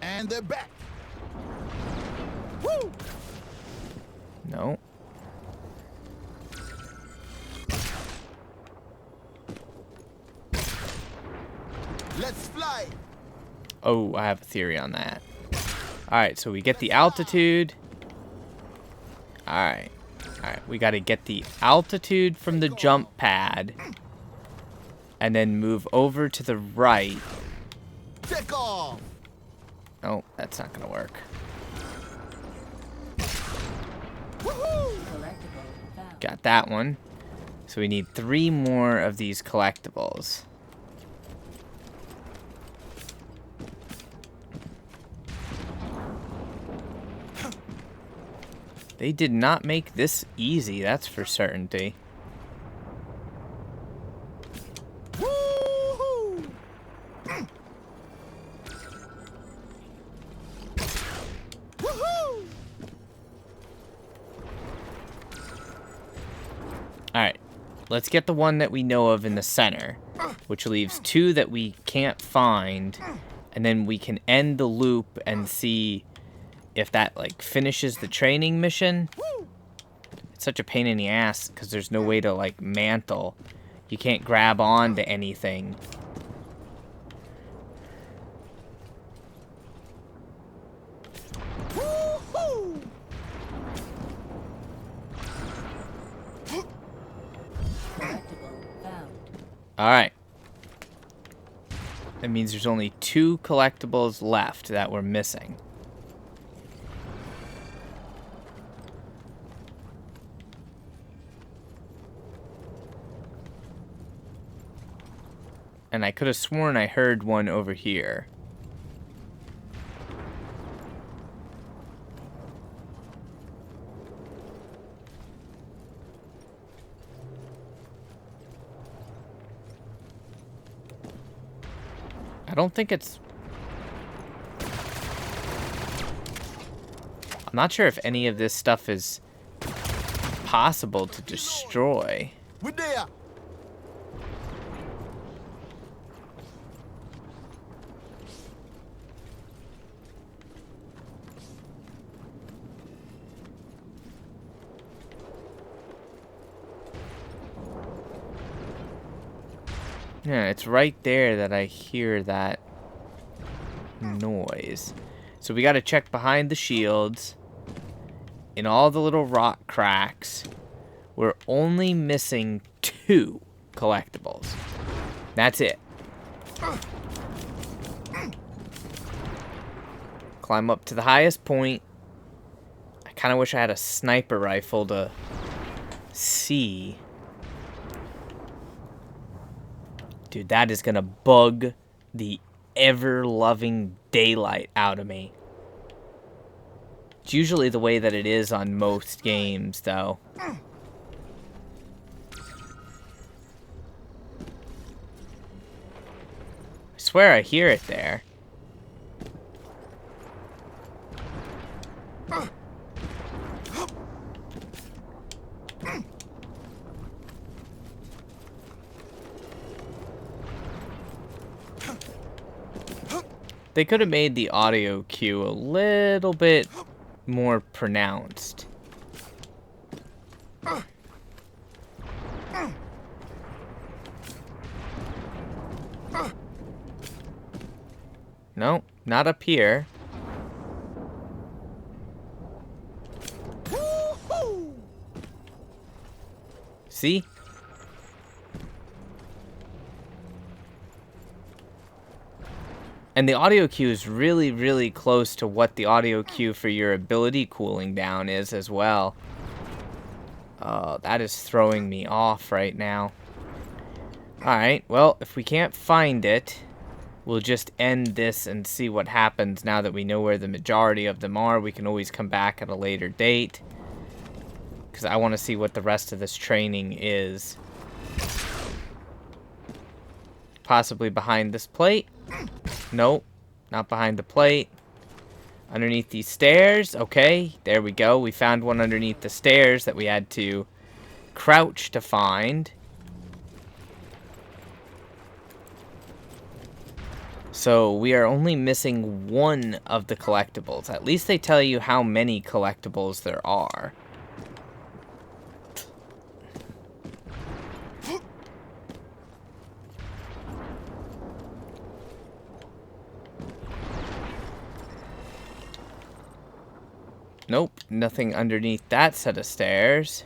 And they're back! Woo! No. Let's fly! Oh, I have a theory on that. Alright, so we get the altitude. Alright. Alright, we gotta get the altitude from the jump pad. And then move over to the right. Take off! Oh, that's not gonna work. Collectible found. Got that one. So we need 3 more of these collectibles. They did not make this easy, that's for certainty. Woo-hoo! Woohoo! Alright, let's get the one that we know of in the center, which leaves 2 that we can't find, and then we can end the loop and see if that, like, finishes the training mission. It's such a pain in the ass, because there's no way to, like, mantle You can't grab on to anything. Alright. That means there's only 2 collectibles left that we're missing. And I could have sworn I heard one over here. I don't think it's... I'm not sure if any of this stuff is possible to destroy. We're there. Yeah, it's right there that I hear that noise. So we gotta check behind the shields. In all the little rock cracks. We're only missing 2 collectibles. That's it. Climb up to the highest point. I kinda wish I had a sniper rifle to see. Dude, that is gonna bug the ever-loving daylight out of me. It's usually the way that it is on most games, though. I swear I hear it there. They could have made the audio cue a little bit more pronounced. No, not up here. See? And the audio cue is really, really close to what the audio cue for your ability cooling down is as well. Oh, that is throwing me off right now. Alright, well, if we can't find it, we'll just end this and see what happens now that we know where the majority of them are. We can always come back at a later date. Because I want to see what the rest of this training is. Possibly behind this plate. Nope, not behind the plate. Underneath these stairs. Okay, there we go. We found one underneath the stairs that we had to crouch to find. So we are only missing 1 of the collectibles. At least they tell you how many collectibles there are. Nope, nothing underneath that set of stairs.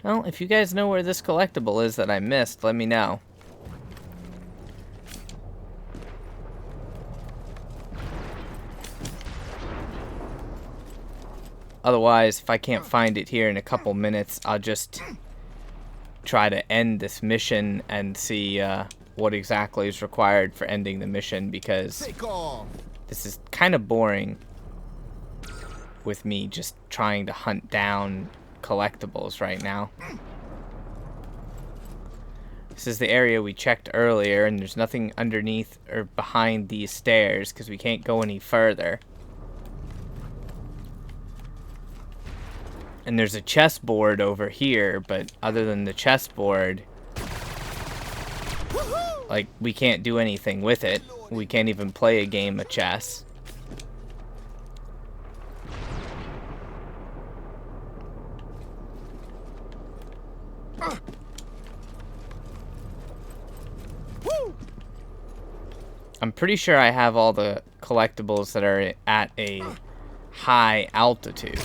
Well, if you guys know where this collectible is that I missed, let me know. Otherwise, if I can't find it here in a couple minutes, I'll just try to end this mission and see what exactly is required for ending the mission, because this is kind of boring with me just trying to hunt down collectibles right now. This is the area we checked earlier, and there's nothing underneath or behind these stairs because we can't go any further. And there's a chessboard over here, but other than the chessboard, like, we can't do anything with it. We can't even play a game of chess. I'm pretty sure I have all the collectibles that are at a high altitude.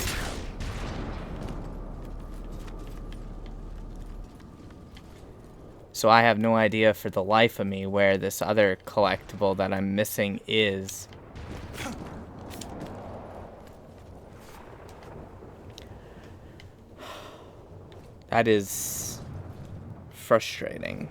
So I have no idea for the life of me where this other collectible that I'm missing is. That is frustrating.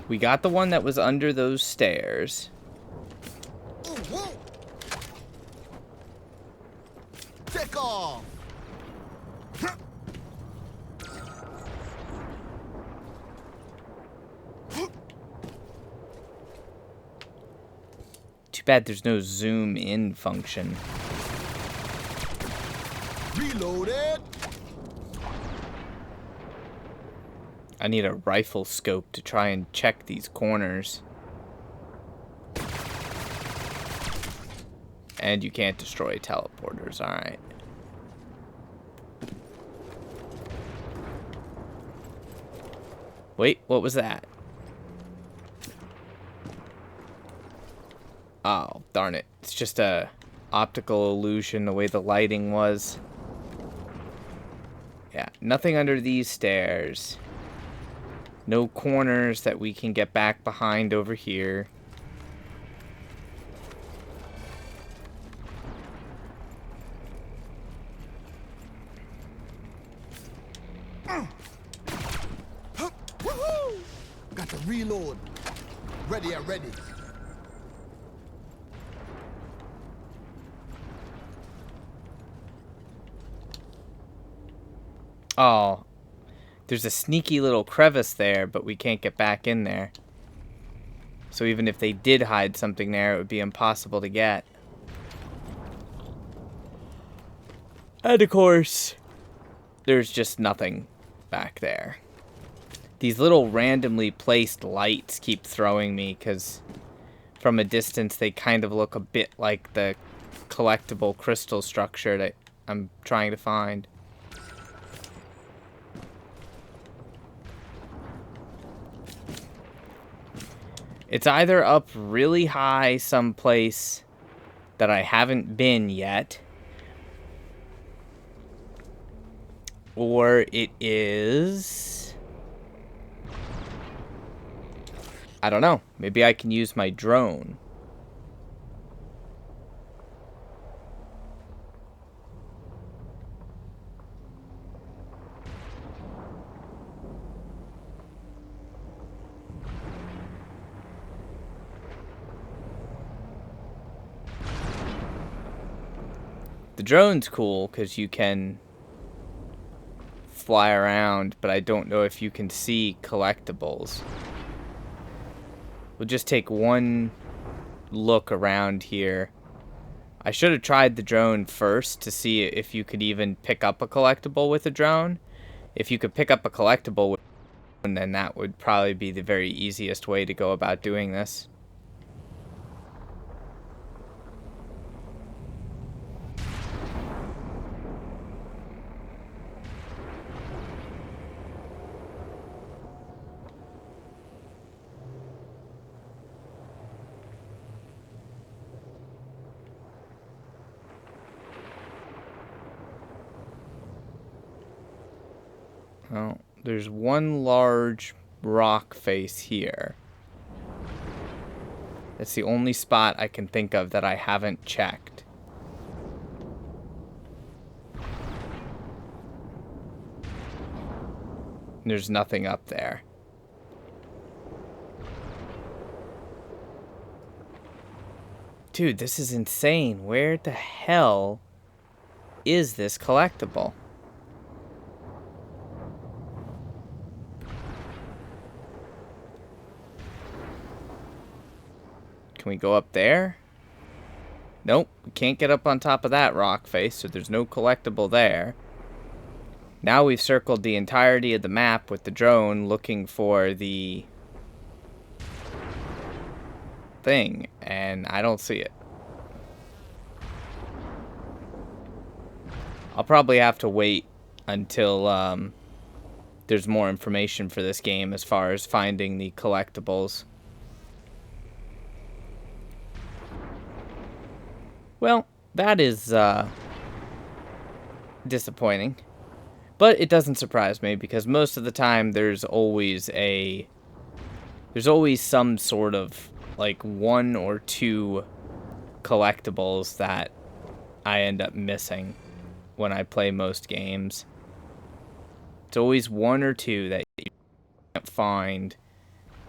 We got the one that was under those stairs. Ooh, whoa. Take off. Too bad there's no zoom in function. Reloaded. I need a rifle scope to try and check these corners. And you can't destroy teleporters, alright. Wait, what was that? Oh, darn it. It's just a optical illusion the way the lighting was. Yeah, nothing under these stairs. No corners that we can get back behind over here. Woohoo! Got to reload. Ready and ready. Oh, there's a sneaky little crevice there, but we can't get back in there. So even if they did hide something there, it would be impossible to get. And of course, there's just nothing back there. These little randomly placed lights keep throwing me because from a distance they kind of look a bit like the collectible crystal structure that I'm trying to find. It's either up really high someplace that I haven't been yet, or it is... I don't know. Maybe I can use my drone. The drone's cool because you can fly around, but I don't know if you can see collectibles. We'll just take one look around here. I should have tried the drone first to see if you could even pick up a collectible with a drone. If you could pick up a collectible with a drone, then that would probably be the very easiest way to go about doing this. Well, there's one large rock face here. That's the only spot I can think of that I haven't checked. There's nothing up there. Dude, this is insane. Where the hell is this collectible? Can we go up there? Nope, we can't get up on top of that rock face, so there's no collectible there. Now we've circled the entirety of the map with the drone looking for the thing, and I don't see it. I'll probably have to wait until there's more information for this game as far as finding the collectibles. Well, that is disappointing. But it doesn't surprise me, because most of the time there's always some sort of like 1 or 2 collectibles that I end up missing when I play most games. It's always 1 or 2 that you can't find,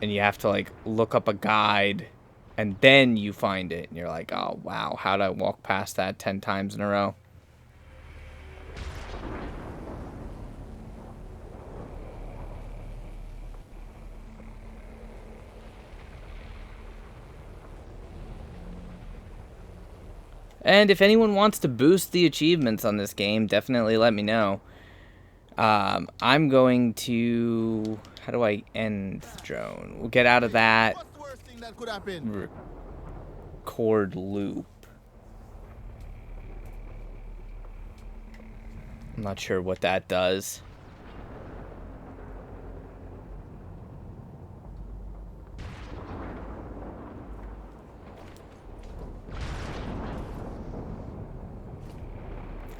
and you have to like look up a guide, and then you find it, and you're like, oh wow, how'd I walk past that 10 times in a row? And if anyone wants to boost the achievements on this game, definitely let me know. I'm going to... How do I end the drone? We'll get out of that. What's the worst thing that could happen? Record loop. I'm not sure what that does.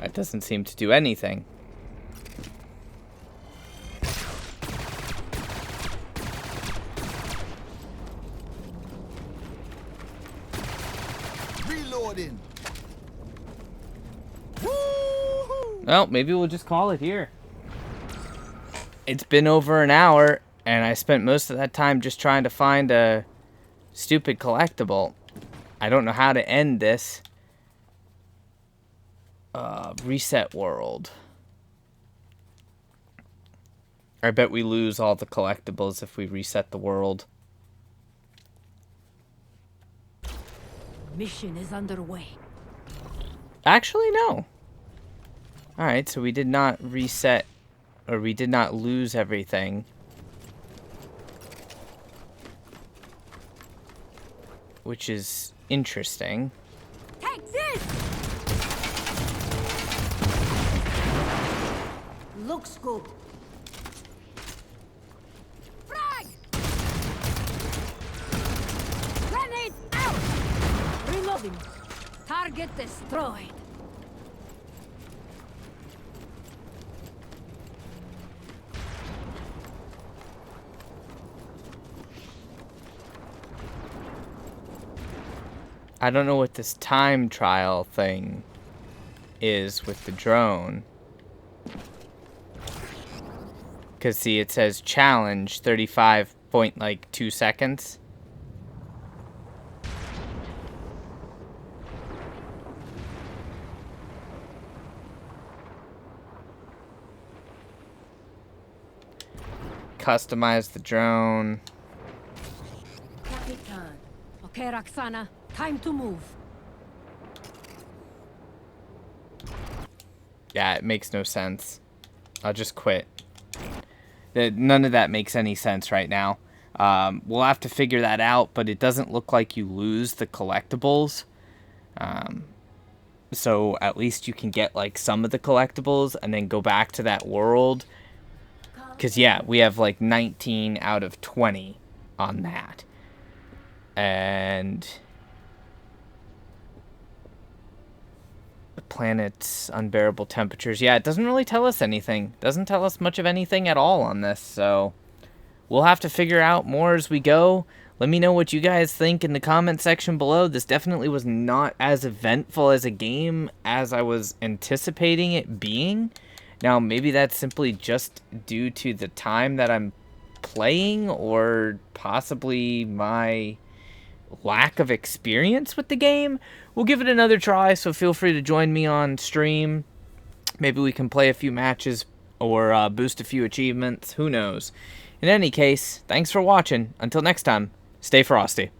That doesn't seem to do anything. Reloading. Well, maybe we'll just call it here. It's been over an hour, and I spent most of that time just trying to find a stupid collectible. I don't know how to end this. Reset world. I bet we lose all the collectibles if we reset the world. Mission is underway. Actually, no. Alright, so we did not reset, or we did not lose everything. Which is interesting. Take this! Looks good. Frag! Grenade out! Reloading. Target destroyed. I don't know what this time trial thing is with the drone. Because, see, it says challenge 35.2 seconds. Customize the drone. Capitan. Okay, Roxana. Time to move. Yeah, it makes no sense. I'll just quit. None of that makes any sense right now. We'll have to figure that out, but it doesn't look like you lose the collectibles. So at least you can get like some of the collectibles and then go back to that world. Because, yeah, we have like 19 out of 20 on that. And the planet's unbearable temperatures. Yeah, it doesn't really tell us anything. Doesn't tell us much of anything at all on this. So we'll have to figure out more as we go. Let me know what you guys think in the comment section below. This definitely was not as eventful as a game as I was anticipating it being. Now, maybe that's simply just due to the time that I'm playing, or possibly my lack of experience with the game. We'll give it another try, so feel free to join me on stream. Maybe we can play a few matches or boost a few achievements. Who knows? In any case, thanks for watching. Until next time, stay frosty.